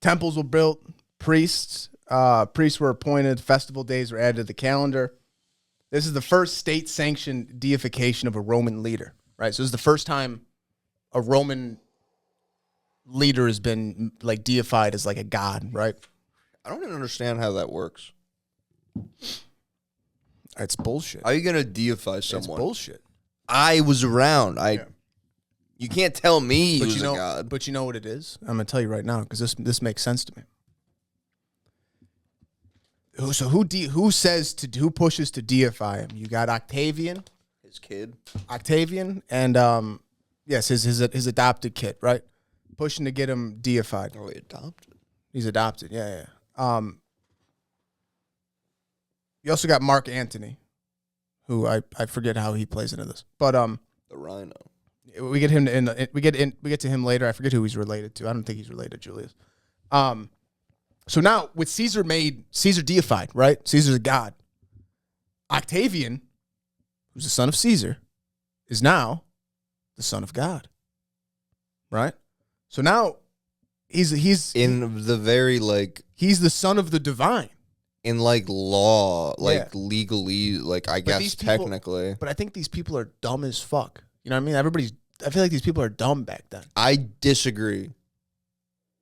Temples were built. Priests were appointed. Festival days were added to the calendar. This is the first state-sanctioned deification of a Roman leader, right? So this is the first time a Roman leader has been like deified as like a god, right? I don't even understand how that works. It's bullshit. How are you going to deify someone? It's bullshit. I was around. You can't tell me he was you know, a god. But you know what it is? I'm going to tell you right now because this makes sense to me. So who pushes to deify him? You got Octavian, His kid. Octavian, and yes, his adopted kid, right? Pushing to get him deified. Oh, he adopted. He's adopted, yeah. You also got Mark Antony, who I forget how he plays into this, but The Rhino. we get him we get to him later. I forget who he's related to. I don't think he's related to Julius. So now with Caesar deified, right? Caesar's a god. Octavian, who's the son of Caesar, is now the son of God. Right? So now he's In the very, like, he's the son of the divine. in, like, law, like, Yeah. legally, like, I these guess people- technically. But I think these people are dumb as fuck. You know what I mean? I feel like these people are dumb back then. I disagree.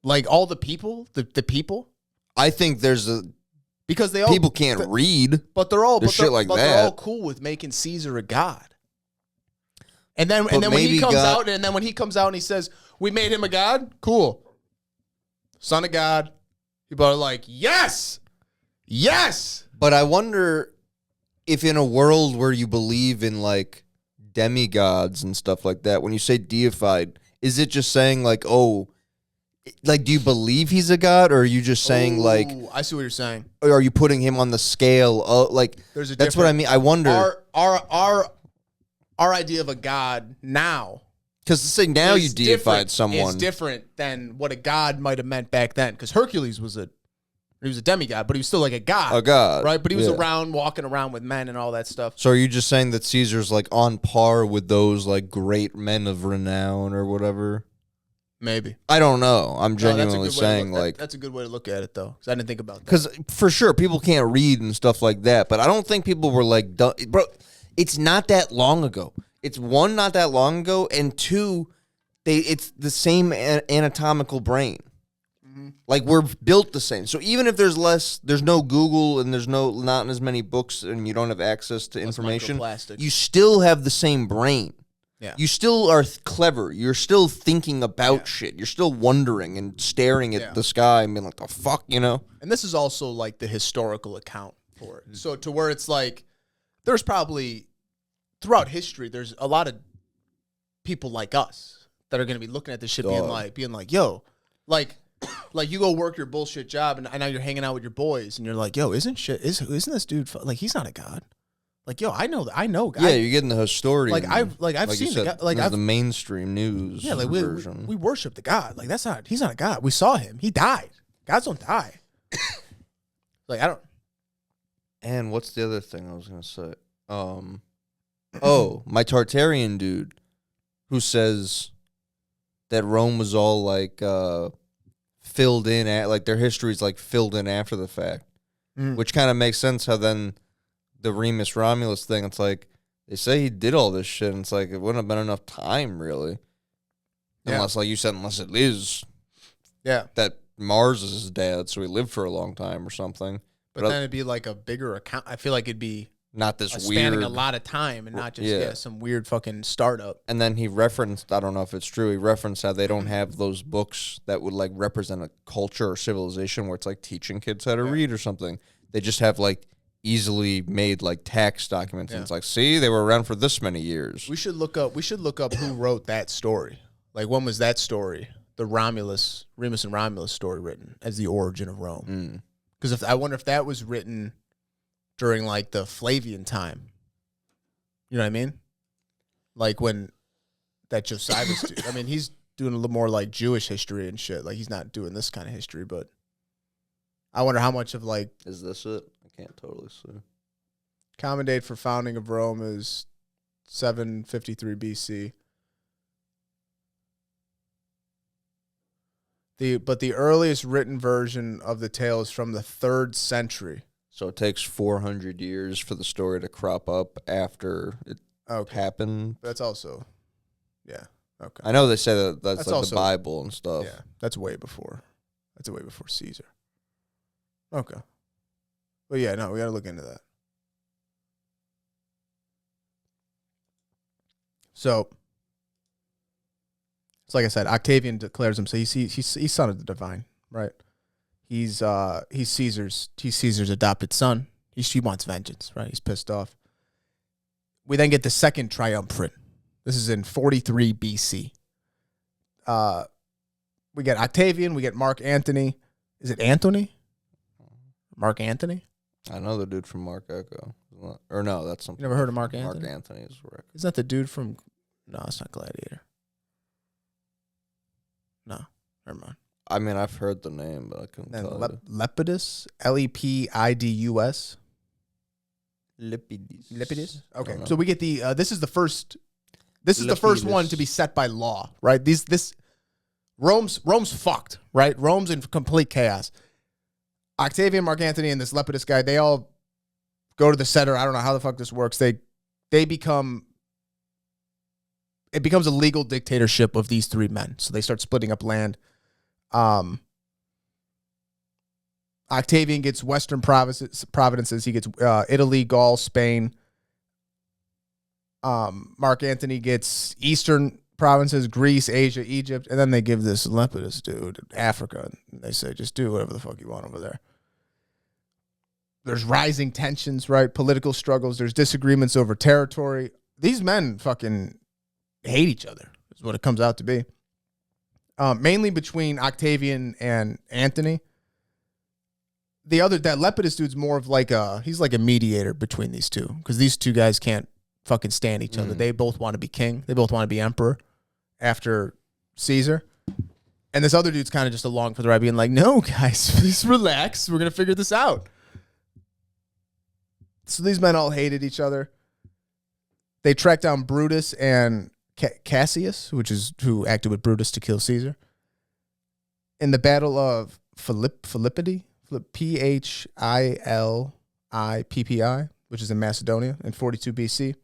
Like all the people, the people, I think there's because they all people can't read. but they're all There's shit like they're that. all cool with making Caesar a god. And then But when he maybe comes God- out and he says, "We made him a god." Cool. Son of God. People are like, "Yes. Yes." But I wonder if in a world where you believe in, like, demigods and stuff like that, when you say deified, is it just saying, like, oh, like, do you believe he's a god, or are you just saying, like, Ooh, I see what you're saying. or are you putting him on the scale of, like, There's a that's what I mean. I wonder. Our idea of a god now Because to say now you is deified different- someone. is different than what a god might have meant back then. Because Hercules was a demigod, but he was still like a god. A god, right? But he was yeah. around, walking around with men and all that stuff. So are you just saying that Caesar's like on par with those like great men of renown or whatever? Maybe. I don't know. I'm No, genuinely that's a good way to saying look- like that's a good way to look at it though, because I didn't think about that. because for sure people can't read and stuff like that, but I don't think people were like, bro. It's not that long ago. It's one, not that long ago, and two, it's the same anatomical brain. Like we're built the same. So even if there's no Google and there's not as many books and you don't have access to information, microplastics. you still have the same brain. Yeah. You still are clever. You're still thinking about shit. You're still wondering and staring at the sky and being like, the fuck, you know? And this is also like the historical account for it. So to where it's like, there's probably throughout history, there's a lot of people like us that are going to be looking at this shit being like, yo, like you go work your bullshit job and now you're hanging out with your boys and you're like, yo, isn't this dude like he's not a god? Like, yo, I know God. Yeah, you're getting the historian. Like I've you seen said, the God, like this is I've the mainstream news version. we worship the God. Like he's not a god. We saw him. He died. Gods don't die. Like I don't. And what's the other thing I was gonna say? My Tartarian dude, who says that Rome was all like filled in at like their history's like filled in after the fact, which kind of makes sense. How then the Remus Romulus thing, it's like they say he did all this shit, and it's like it wouldn't have been enough time really, unless like you said, unless it is, that Mars is his dad, so he lived for a long time or something. But then it'd be like a bigger account. I feel like it'd be not this spanning weird, a lot of time and not just some weird fucking startup. And then he referenced, I don't know if it's true, he referenced how they don't have those books that would like represent a culture or civilization where it's like teaching kids how to read or something. They just have like easily made like tax documents, and it's like, see, they were around for this many years. We should look up who wrote that story. Like, when was that story, the Remus and Romulus story, written as the origin of Rome? Because I wonder if that was written during like the Flavian time. You know what I mean? Like when that Josephus dude. I mean, he's doing a little more like Jewish history and shit. Like he's not doing this kind of history, but I wonder how much of like, is this it? I can't totally see. common date for founding of Rome is 753 BC. But the earliest written version of the tale is from the 3rd century. So it takes 400 years for the story to crop up after it happened. That's also, okay. I know they say that's like also the Bible and stuff. Yeah, that's way before. That's way before Caesar. Okay. But yeah, no, we got to look into that. So, it's like I said, Octavian declares himself. He's son of the divine, right? He's Caesar's adopted son. He wants vengeance, right? He's pissed off. We then get the second triumvirate. This is in 43 BC. We get Octavian. We get Mark Antony. Is it Antony? Mark Antony? I know the dude from Mark Echo. Or no, that's something. You never heard of Mark Antony? Mark Antony is correct. Isn't that the dude from... No, it's not Gladiator. No, never mind. I mean, I've heard the name, but I couldn't tell you. Lepidus? Lepidus? Lepidus. Okay, so we get the... this is the first... This is the first one to be set by law, right? Rome's fucked, right? Rome's in complete chaos. Octavian, Mark Antony, and this Lepidus guy, they all go to the center. I don't know how the fuck this works. They become... It becomes a legal dictatorship of these three men. So they start splitting up land. Octavian gets Western provinces. He gets Italy, Gaul, Spain. Mark Antony gets Eastern provinces, Greece, Asia, Egypt. And then they give this Lepidus dude Africa. And they say, just do whatever the fuck you want over there. There's rising tensions, right? Political struggles. There's disagreements over territory. These men fucking... hate each other is what it comes out to be. Mainly between Octavian and Antony. That Lepidus dude's more of like he's like a mediator between these two, because these two guys can't fucking stand each other. They both want to be king. They both want to be emperor. after Caesar. And this other dude's kind of just along for the ride, being like, no, guys, please relax. We're going to figure this out. So these men all hated each other. They tracked down Brutus and Cassius, who acted with Brutus to kill Caesar. In the Battle of Philippi, Philippi, which is in Macedonia in 42 BC.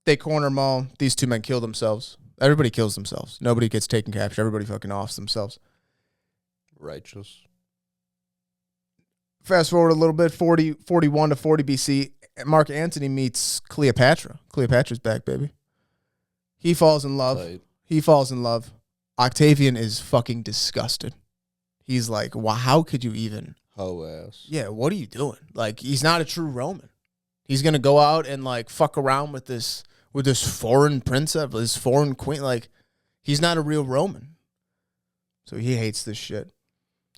They corner them all. These two men kill themselves. Everybody kills themselves. Nobody gets taken capture. Everybody fucking offs themselves. Righteous. Fast forward a little bit, 41 to 40 BC. Mark Antony meets Cleopatra. Cleopatra's back, baby. He falls in love. Tight. He falls in love. Octavian is fucking disgusted. He's like, wow, how could you even? Ho ass. Yeah, what are you doing? Like, he's not a true Roman. He's going to go out and, like, fuck around with this foreign princess, this foreign queen. Like, he's not a real Roman. So he hates this shit.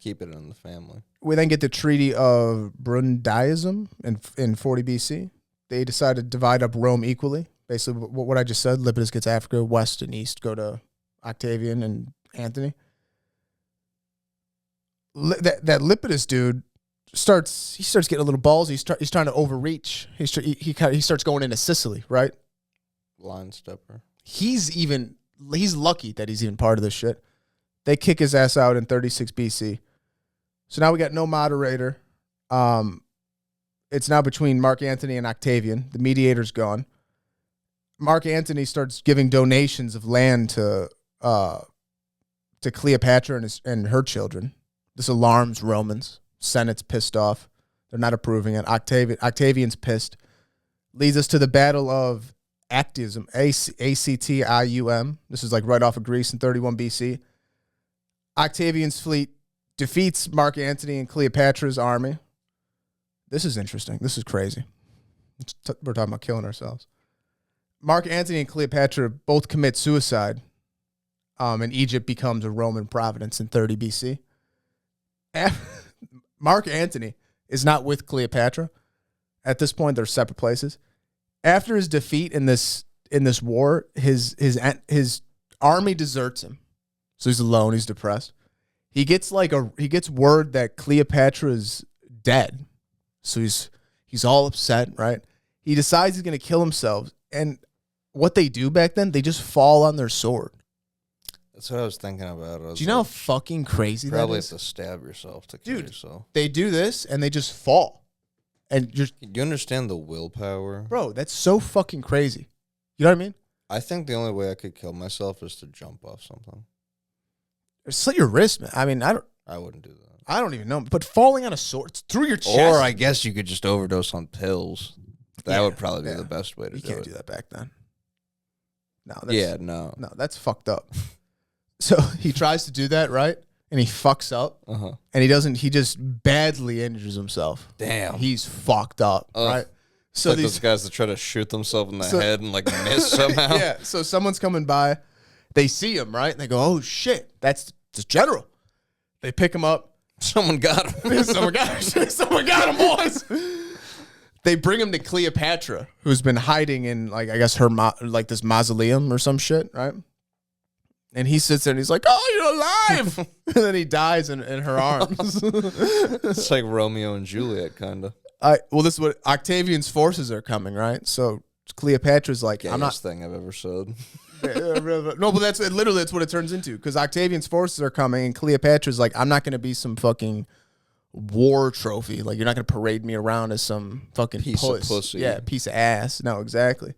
Keep it in the family. We then get the Treaty of Brundiism in 40 BC. They decide to divide up Rome equally. Basically, what I just said, Lepidus gets Africa, west and east go to Octavian and Antony. That Lepidus dude starts getting a little balls. He's trying to overreach. He starts going into Sicily, right? Line stepper. He's lucky that he's even part of this shit. They kick his ass out in 36 BC. So now we got no moderator. It's now between Mark Antony and Octavian. The mediator's gone. Mark Antony starts giving donations of land to Cleopatra and her children. This alarms Romans. Senate's pissed off. They're not approving it. Octavian's pissed. Leads us to the Battle of Actium, Actium. This is like right off of Greece in 31 BC. Octavian's fleet defeats Mark Antony and Cleopatra's army. This is interesting. This is crazy. We're talking about killing ourselves. Mark Antony and Cleopatra both commit suicide, and Egypt becomes a Roman province in 30 BC. Mark Antony is not with Cleopatra. At this point, they're separate places. After his defeat in this war, his army deserts him. So he's alone. He's depressed. He gets word that Cleopatra is dead. So he's all upset, right? He decides he's going to kill himself. And what they do back then, they just fall on their sword. That's what I was thinking about. Do you know how fucking crazy that is? Probably have to stab yourself to kill yourself. They do this and they just fall. And just, you understand the willpower? bro, that's so fucking crazy. You know what I mean? I think the only way I could kill myself is to jump off something. Slit your wrist, man. I mean, I wouldn't do that. I don't even know. But falling on a sword, it's through your chest. Or I guess you could just overdose on pills. That would probably be the best way to do it. You can't do that back then. No. No, that's fucked up. So he tries to do that, right? And he fucks up. Uh-huh. And he just badly injures himself. Damn. He's fucked up, right? So like those guys that try to shoot themselves in the head and like miss somehow. Yeah, so someone's coming by. They see him, right? And they go, oh, shit, that's the general. They pick him up. Someone got him. Someone got him, boys. They bring him to Cleopatra, who's been hiding in, like, I guess her this mausoleum or some shit, right? And he sits there and he's like, "Oh, you're alive!" And then he dies in her arms. It's like Romeo and Juliet, kind of. Well, this is what Octavian's forces are coming, right? So Cleopatra's like, "I'm not thing I've ever said." No, but that's what it turns into, because Octavian's forces are coming, and Cleopatra's like, "I'm not going to be some fucking war trophy. Like, you're not going to parade me around as some fucking piece of pussy. Yeah, piece of ass." No, exactly.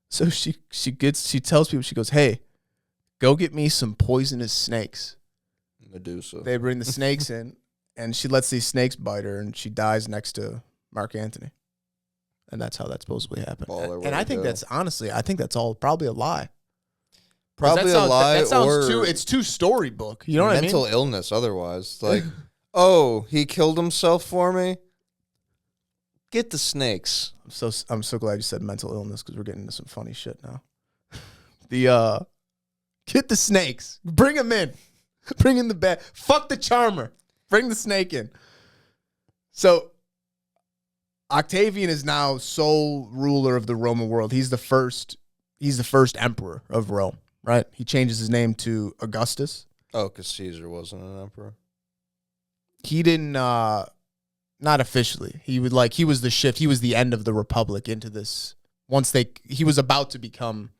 So she tells people, she goes, "Hey, go get me some poisonous snakes." Medusa. They bring the snakes in, and she lets these snakes bite her, and she dies next to Mark Antony. And that's how that supposedly happened. And I think that's all probably a lie. Probably a lie, that sounds or it's too storybook. You know what I mean? Mental illness. Otherwise, like, oh, he killed himself for me. Get the snakes. I'm so glad you said mental illness, because we're getting into some funny shit now. Get the snakes. Bring them in. Bring in the bed. Fuck the charmer. Bring the snake in. So Octavian is now sole ruler of the Roman world. He's the first emperor of Rome. right? He changes his name to Augustus. Oh, because Caesar wasn't an emperor. He didn't, not officially. He was the shift. He was the end of the Republic into this. He was about to become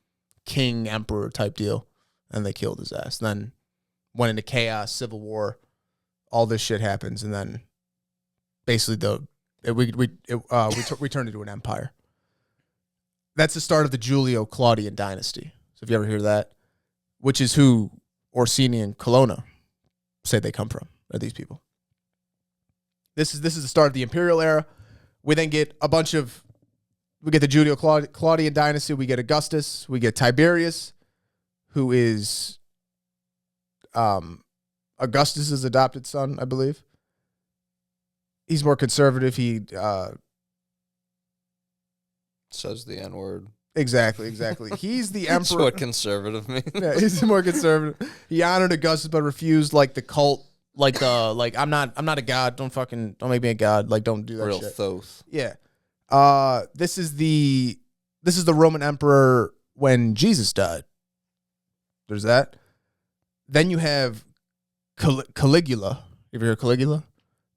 king, emperor type deal, and they killed his ass. Then went into chaos, civil war, all this shit happens, and then basically we turned into an empire. That's the start of the Julio-Claudian dynasty. So if you ever hear that, which is who Orsini and Colonna say they come from, are these people. This is the start of the imperial era. We then get we get the Julio-Claudian dynasty. We get Augustus. We get Tiberius, who is Augustus's adopted son, I believe. He's more conservative. He says the N-word. Exactly. He's the emperor. That's what conservative means. Yeah, he's more conservative. He honored Augustus, but refused the cult, I'm not a god. Don't make me a god. Don't do that real shit. Thoth. Yeah. This is the Roman emperor when Jesus died. There's that. Then you have Caligula. You ever hear of Caligula?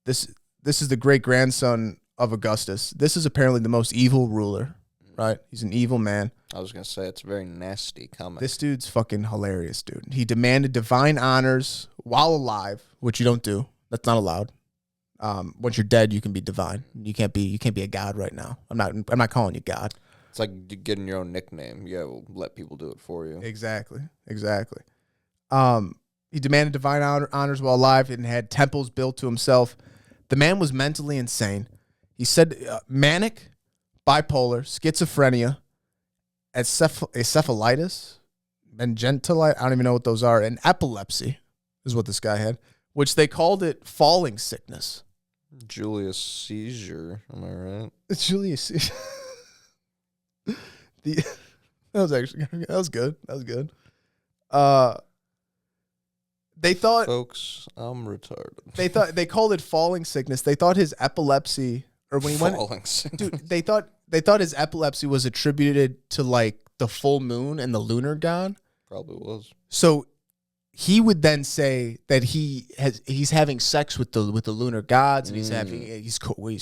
This is the great grandson of Augustus. This is apparently the most evil ruler, right? He's an evil man. I was going to say, it's a very nasty comment. This dude's fucking hilarious, dude. He demanded divine honors while alive, which you don't do. That's not allowed. Once you're dead, you can be divine. You can't be a god right now. I'm not calling you God. It's like getting your own nickname. Yeah, we'll let people do it for you. Exactly. He demanded divine honors while alive and had temples built to himself. The man was mentally insane. He said manic, bipolar, schizophrenia, encephalitis, meningitis, I don't even know what those are, and epilepsy is what this guy had, which they called it falling sickness. Julius Caesar, am I right? It's Julius Caesar. That was good. They thought, folks, I'm retarded. They called it falling sickness. They thought his epilepsy, or when he falling sickness. Dude, they thought his epilepsy was attributed to the full moon and the lunar god. Probably was. So he would then say that he's having sex with the lunar gods, and he's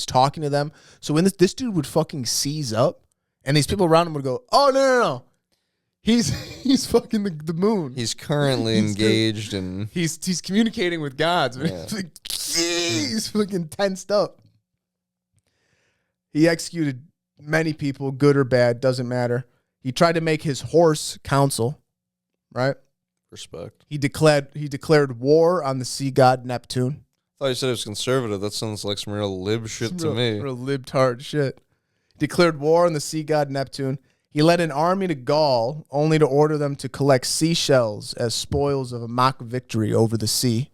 talking to them. So when this dude would fucking seize up, and these people around him would go, "Oh no. He's fucking the moon. He's currently engaged in. He's communicating with gods. Yeah. He's fucking tensed up. He executed many people, good or bad, doesn't matter. He tried to make his horse consul, right? Respect. He declared war on the sea god Neptune. I thought you said it was conservative. That sounds like some real lib shit to me. Real libtard shit. Declared war on the sea god Neptune. He led an army to Gaul, only to order them to collect seashells as spoils of a mock victory over the sea.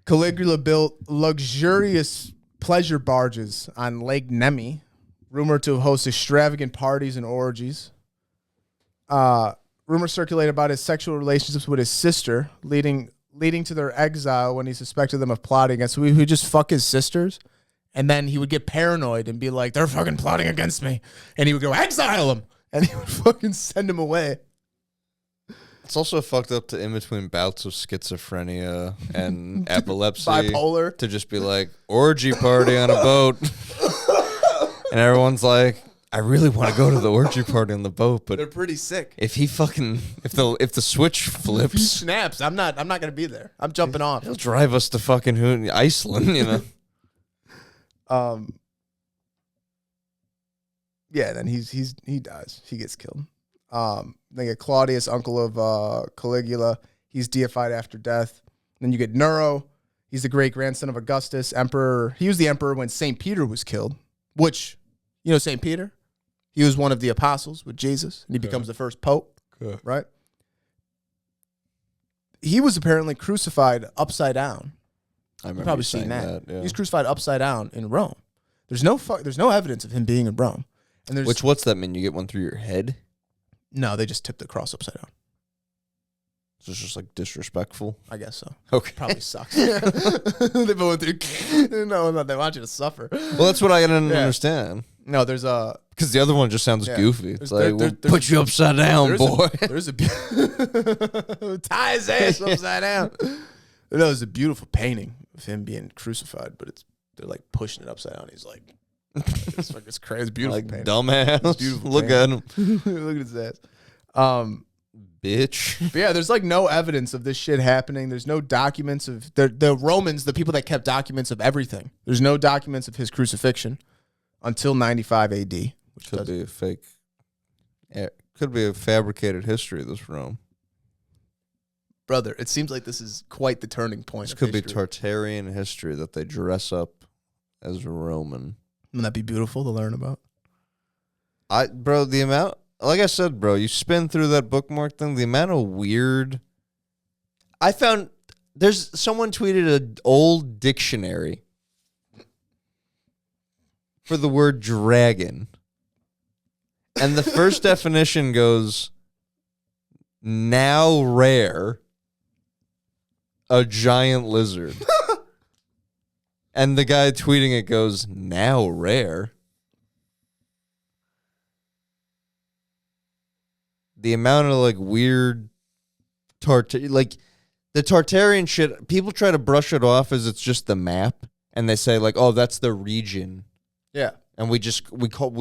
Caligula built luxurious pleasure barges on Lake Nemi, rumored to host extravagant parties and orgies. Rumors circulate about his sexual relationships with his sister, leading to their exile when he suspected them of plotting against. So he would just fuck his sisters. And then he would get paranoid and be like, they're fucking plotting against me. And he would go, exile them. And he would fucking send them away. It's also fucked up to, in between bouts of schizophrenia and epilepsy, bipolar, to just be like, orgy party on a boat. And everyone's like, I really want to go to the orgy party on the boat, but they're pretty sick. If he fucking, if the switch flips, if he snaps, I'm not gonna be there. I'm jumping off. He'll drive us to fucking Iceland, you know. Yeah, then he dies. He gets killed. Then you get Claudius, uncle of Caligula. He's deified after death. Then you get Nero. He's the great grandson of Augustus, emperor. He was the emperor when St. Peter was killed, which, you know, St. Peter, he was one of the apostles with Jesus, and he becomes the first pope, right? He was apparently crucified upside down. I remember You've probably seen that. Yeah. He was crucified upside down in Rome. There's no evidence of him being in Rome. And what's that mean? You get one through your head? No, they just tipped the cross upside down. So it's just like disrespectful? I guess so. Okay. Probably sucks. They both through. No, they want you to suffer. Well, that's what I didn't understand. No, there's a Because the other one just sounds goofy. It's like, there's put you upside down, boy. There's a tie his ass upside down. No, there's a beautiful painting of him being crucified, but they're like pushing it upside down. He's like, it's crazy. It's beautiful Like painting. dumbass. Beautiful Look at him, Look at his ass. bitch. But yeah, there's like no evidence of this shit happening. There's no documents of the Romans, the people that kept documents of everything. There's no documents of his crucifixion until 95 AD. Which Could be a fake. Could be a fabricated history of this Rome. Brother, it seems like this is quite the turning point. This could be Tartarian history that they dress up as Roman. Wouldn't that be beautiful to learn about? Bro, the amount, like I said, bro, you spin through that bookmark thing, the amount of weird. I found someone tweeted an old dictionary for the word dragon. And the first definition goes, now rare, a giant lizard. And the guy tweeting it goes, now rare. The amount of like weird like the Tartarian shit, people try to brush it off as it's just the map. And they say like, oh, that's the region. Yeah. And we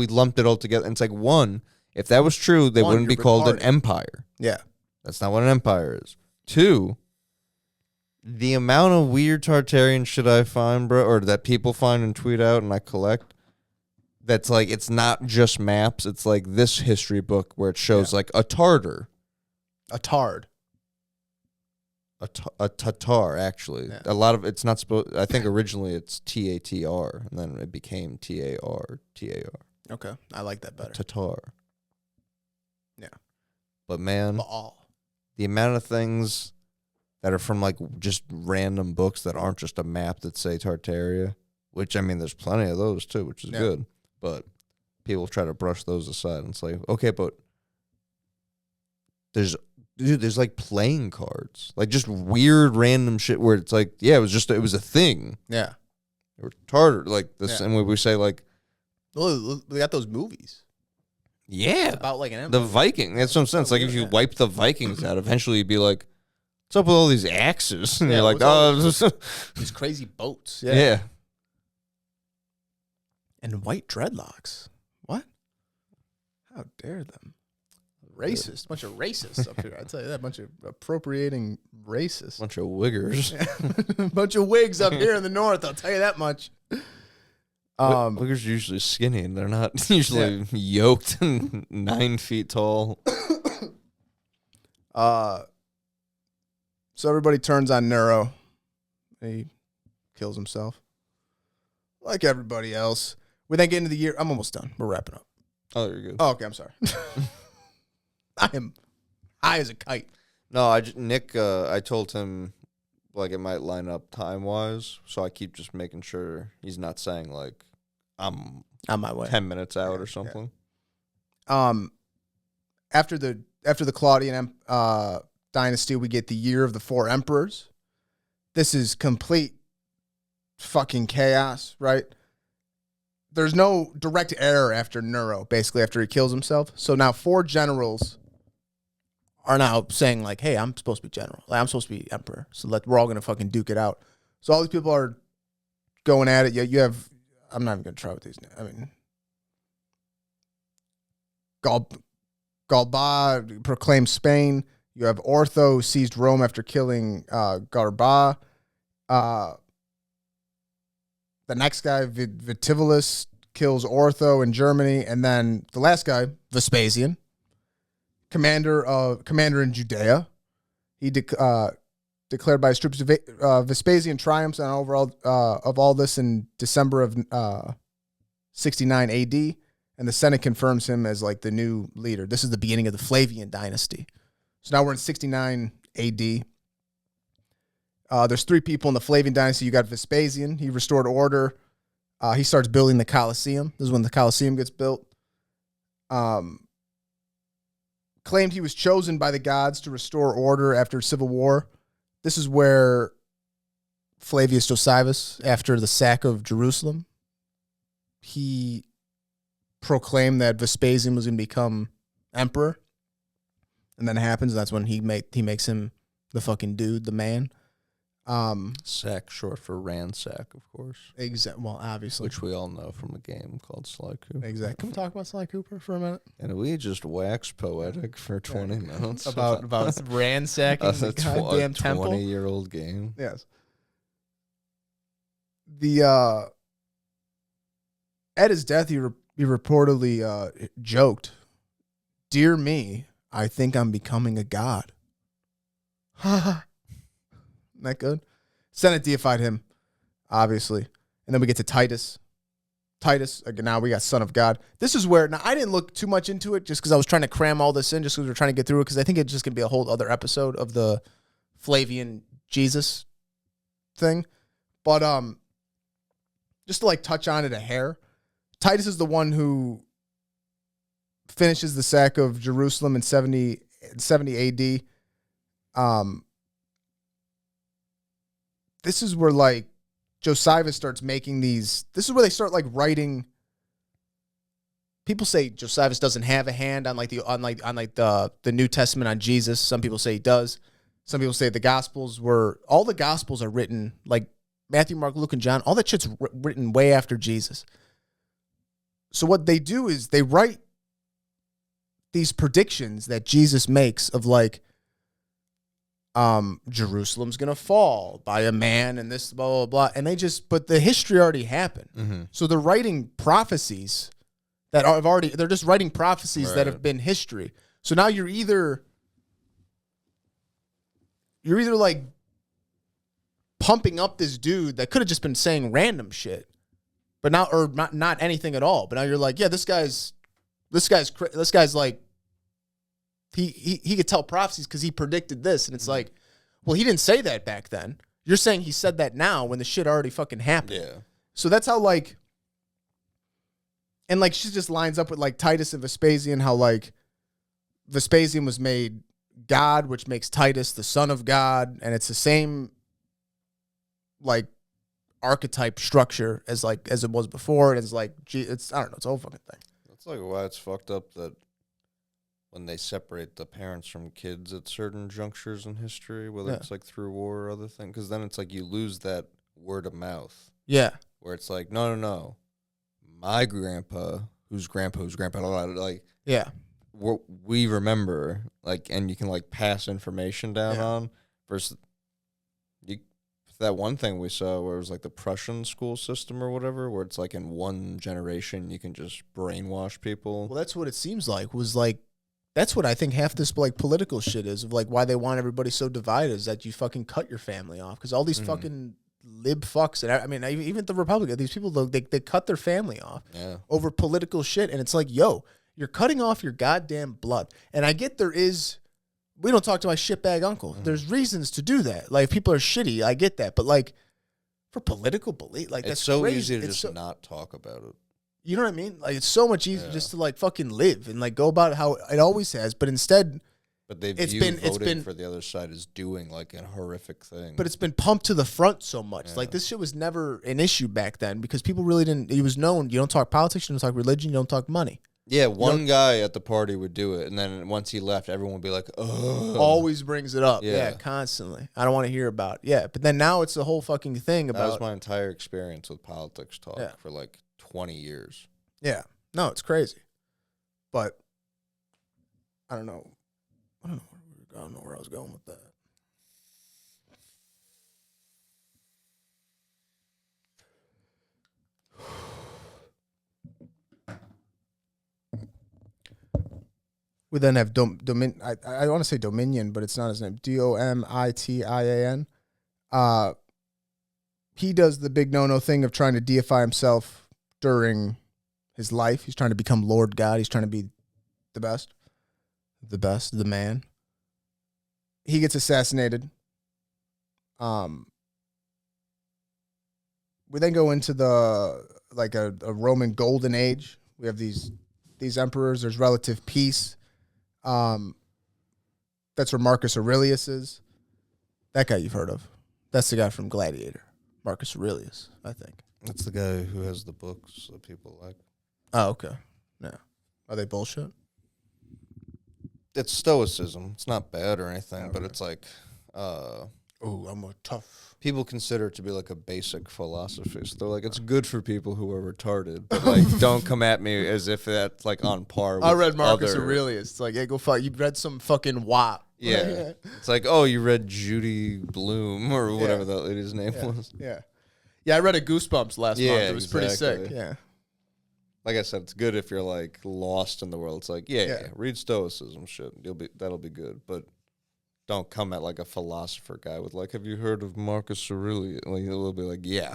lumped it all together. And it's like, one, if that was true, they wouldn't be called an empire. Yeah. That's not what an empire is. Two, the amount of weird Tartarian shit I find, bro, or that people find and tweet out and I collect, that's like, it's not just maps. It's like this history book where it shows like a Tartar. A Tard. A Tatar, actually. Yeah. A lot of it's not supposed. I think originally it's TATR, and then it became TAR. Okay, I like that better. Tatar. Yeah, but man, Baal. The amount of things that are from like just random books that aren't just a map that say Tartaria, which I mean, there's plenty of those too, which is good. But people try to brush those aside, and it's like, okay, but there's like playing cards, like just weird random shit where it's like, yeah, it was a thing. Yeah. Or Tartar, like this, and we say like, well, we got those movies. Yeah. It's about like an empire. The Viking. That's some sense. Like if you wipe the Vikings out, eventually you'd be like, what's up with all these axes? And you're like, these crazy boats. Yeah. And white dreadlocks. What? How dare them? Racist. Bunch of racists up here. I tell you that. Bunch of appropriating racists. Bunch of wiggers. Bunch of wigs up here in the north. I'll tell you that much. Wiggers are usually skinny and they're not usually yoked and 9 feet tall. So everybody turns on Nero. He kills himself. Like everybody else. We then get into the year. I'm almost done. We're wrapping up. Oh, you're good. Oh, okay. I'm sorry. I am high as a kite. No, Nick, I told him, like, it might line up time-wise, so I keep just making sure he's not saying, like, I'm on my way 10 minutes out or something. Yeah. After the Claudian dynasty, we get the year of the 4 emperors. This is complete fucking chaos, right? There's no direct heir after Nero, basically, after he kills himself. So now 4 generals are now saying, like, hey, I'm supposed to be general. Like, I'm supposed to be emperor. So we're all going to fucking duke it out. So all these people are going at it. You have, I'm not even going to try with these. I mean, Galba proclaimed Spain. You have Ortho seized Rome after killing Garba. The next guy, Vitivulus, kills Ortho in Germany. And then the last guy, Vespasian, commander in Judea. He declared by his troops Vespasian triumphs and overall of all this in December of 69 AD, and the Senate confirms him as like the new leader. This is the beginning of the Flavian dynasty. So now we're in 69 AD. There's 3 people in the Flavian dynasty. You got Vespasian. He restored order. He starts building the Colosseum. This is when the Colosseum gets built. Claimed he was chosen by the gods to restore order after civil war. This is where Flavius Josephus, after the sack of Jerusalem, he proclaimed that Vespasian was going to become emperor. And then it happens. That's when he makes him the fucking dude, the man. Sack, short for ransack, of course. Well, obviously. Which we all know from a game called Sly Cooper. Exactly. Can we talk about Sly Cooper for a minute? And we just waxed poetic for 20 minutes. About ransacking the goddamn temple. 20-year-old game. Yes. At his death, he reportedly joked, "Dear me, I think I'm becoming a god." Isn't that good? Senate deified him, obviously. And then we get to Titus. Titus, again, now we got Son of God. This is where, now I didn't look too much into it just because I was trying to cram all this in, just because we were trying to get through it, because I think it's just going to be a whole other episode of the Flavian Jesus thing. But just to like touch on it a hair, Titus is the one who finishes the sack of Jerusalem in 70 AD. This is where like Josephus starts making these. This is where they start like writing. People say Josephus doesn't have a hand on the New Testament on Jesus. Some people say he does. Some people say all the Gospels are written like Matthew, Mark, Luke, and John. All that shit's written way after Jesus. So what they do is they write these predictions that Jesus makes of like, Jerusalem's gonna fall by a man and this blah blah blah, and but the history already happened. Mm-hmm. So they're writing prophecies that they're just writing prophecies that have been history. So now you're either like pumping up this dude that could have just been saying random shit, but now or not anything at all. But now you're like, yeah, this guy's like. He could tell prophecies because he predicted this. And it's like, well, he didn't say that back then. You're saying he said that now when the shit already fucking happened. Yeah. So that's how like, and like she just lines up with like Titus and Vespasian, how like Vespasian was made God, which makes Titus the son of God. And it's the same like archetype structure as it was before. And it's like, I don't know, it's a whole fucking thing. That's like why it's fucked up that when they separate the parents from kids at certain junctures in history, whether it's like through war or other things, because then it's like you lose that word of mouth. Yeah. Where it's like, no. My grandpa, whose grandpa, like, yeah. We remember, like, and you can like pass information down on versus that one thing we saw where it was like the Prussian school system or whatever, where it's like in one generation you can just brainwash people. Well, that's what it seems like, was like, that's what I think half this like political shit is, of like why they want everybody so divided, is that you fucking cut your family off, because all these fucking lib fucks, and I mean even the Republican, these people they cut their family off over political shit, and it's like, yo, you're cutting off your goddamn blood. And I get we don't talk to my shitbag uncle. There's reasons to do that. Like if people are shitty, I get that, but like for political belief, like it's that's so crazy. easy to just not talk about it. You know what I mean? Like, it's so much easier just to, like, fucking live and, like, go about it how it always has. But instead, but they've voting for the other side as doing, like, a horrific thing. But it's been pumped to the front so much. Yeah. Like, this shit was never an issue back then because people really didn't. It was known, you don't talk politics, you don't talk religion, you don't talk money. Yeah, one guy at the party would do it, and then once he left, everyone would be like, ugh. Always brings it up. Yeah, constantly. I don't want to hear about it. Yeah, but then now it's the whole fucking thing about. That was my entire experience with politics talk for, like, 20 years. Yeah. No, it's crazy. But I don't know. I don't know where I was going with that. We then have Dominion. I want to say Dominion, but it's not his name. Domitian. He does the big no-no thing of trying to deify himself during his life. He's trying to become Lord God. He's trying to be the best, the man. He gets assassinated. We then go into a Roman golden age. We have these emperors. There's relative peace. That's where Marcus Aurelius is. That guy you've heard of. That's the guy from Gladiator. Marcus Aurelius, I think. That's the guy who has the books that people like. Oh, okay. Yeah. Are they bullshit? It's stoicism. It's not bad or anything, but it's like I'm a tough. people consider it to be like a basic philosophy. So they're like, it's good for people who are retarded, but like, don't come at me as if that's like on par with I read Marcus other. Aurelius. It's like, hey, go fuck. You read some fucking WAP. Yeah. It's like, oh, you read Judy Bloom or whatever that lady's name was. Yeah. Yeah, I read a Goosebumps last month. It was pretty sick. exactly. Yeah. Like I said, it's good if you're like lost in the world. It's like, read stoicism shit. That'll be good. But don't come at like a philosopher guy with like, have you heard of Marcus Aurelius? Like he'll be like, yeah.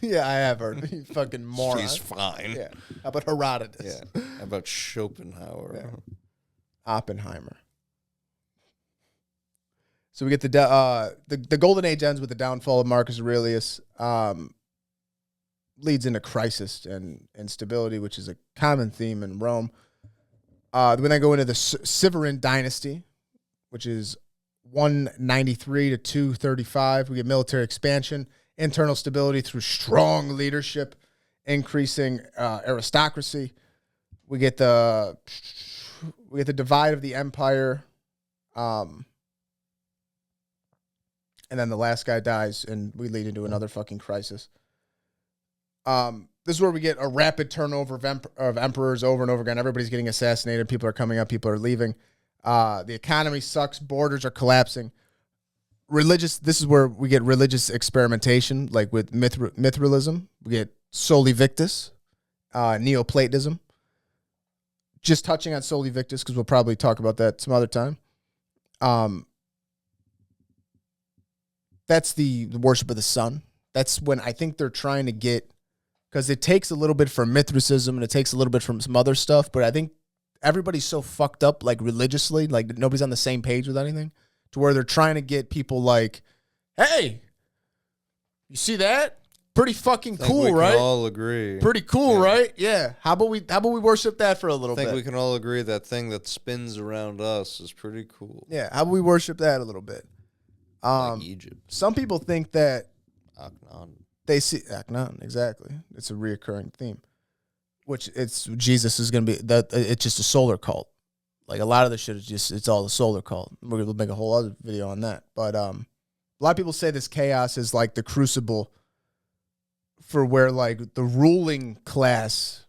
Yeah, I have heard. You fucking moron. He's fine. Yeah. How about Herodotus? Yeah. How about Schopenhauer? Yeah. Oppenheimer. So we get the Golden Age ends with the downfall of Marcus Aurelius. Leads into crisis and instability, which is a common theme in Rome. We then go into the Severan dynasty, which is 193 to 235. We get military expansion, internal stability through strong leadership, increasing aristocracy. We get the divide of the empire, and then the last guy dies, and we lead into another fucking crisis. This is where we get a rapid turnover of emperors over and over again. Everybody's getting assassinated. People are coming up. People are leaving. The economy sucks. Borders are collapsing. This is where we get religious experimentation, like with Mithrilism. We get Soli Victus, Neoplatonism. Just touching on Soli Victus, because we'll probably talk about that some other time. That's the worship of the sun. That's when I think they're trying to get, because it takes a little bit from Mithricism and it takes a little bit from some other stuff, but I think everybody's so fucked up, like religiously, like nobody's on the same page with anything, to where they're trying to get people like, hey, you see that? Pretty fucking cool, we right? Can all agree. Pretty cool, right? Yeah. How about we worship that for a little I think bit? we can all agree that thing that spins around us is pretty cool. Yeah. How about we worship that a little bit? Like Egypt. Some people think that Akhenaten. they see Akhenaten, exactly. It's a reoccurring theme, which Jesus is going to be that. It's just a solar cult. Like a lot of the shit is it's all a solar cult. We're going to make a whole other video on that. But a lot of people say this chaos is like the crucible for where like the ruling class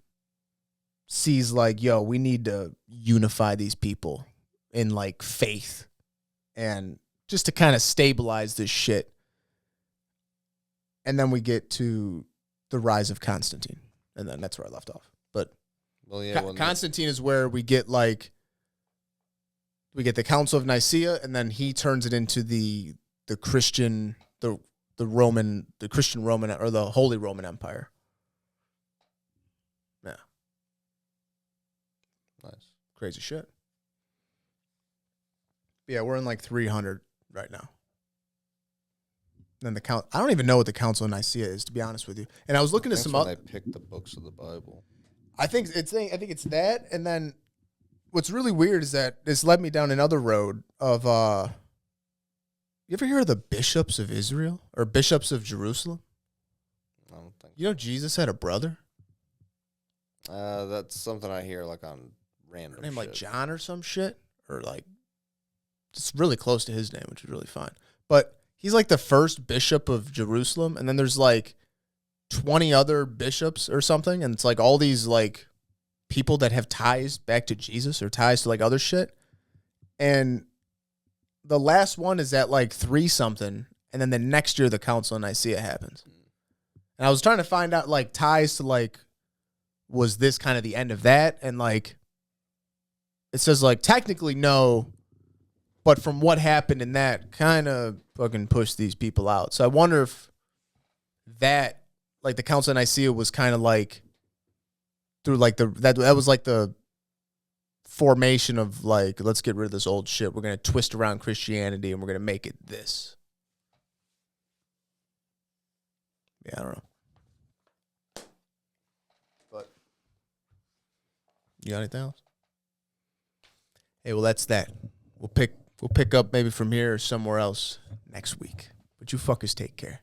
sees like, yo, we need to unify these people in like faith and just to kind of stabilize this shit. And then we get to the rise of Constantine. And then that's where I left off. But Constantine is where we get the Council of Nicaea, and then he turns it into the Christian, the Christian Roman, or the Holy Roman Empire. Yeah. Nice. Crazy shit. Yeah, we're in like 300 right now. Then I don't even know what the Council of Nicaea is, to be honest with you. And I was looking at some other. They picked the books of the Bible. I think it's that, and then what's really weird is that this led me down another road of. You ever hear of the bishops of Israel or bishops of Jerusalem? I don't think. You know, Jesus had a brother That's something I hear like on random. named like shit. John or some shit, or like it's really close to his name, which is really fine. But he's like the first bishop of Jerusalem, and then there's like 20 other bishops or something, and it's like all these like people that have ties back to Jesus or ties to like other shit. And the last one is at like 3 something, and then the next year the Council of Nicaea happens. And I was trying to find out like ties to like, was this kind of the end of that? And like, it says like technically no, but from what happened in that, kind of fucking pushed these people out. So I wonder if that, like the Council of Nicaea was kind of like through like that was like the formation of like, let's get rid of this old shit. We're going to twist around Christianity and we're going to make it this. Yeah, I don't know. But you got anything else? Hey, well, that's that. We'll pick up maybe from here or somewhere else next week. But you fuckers take care.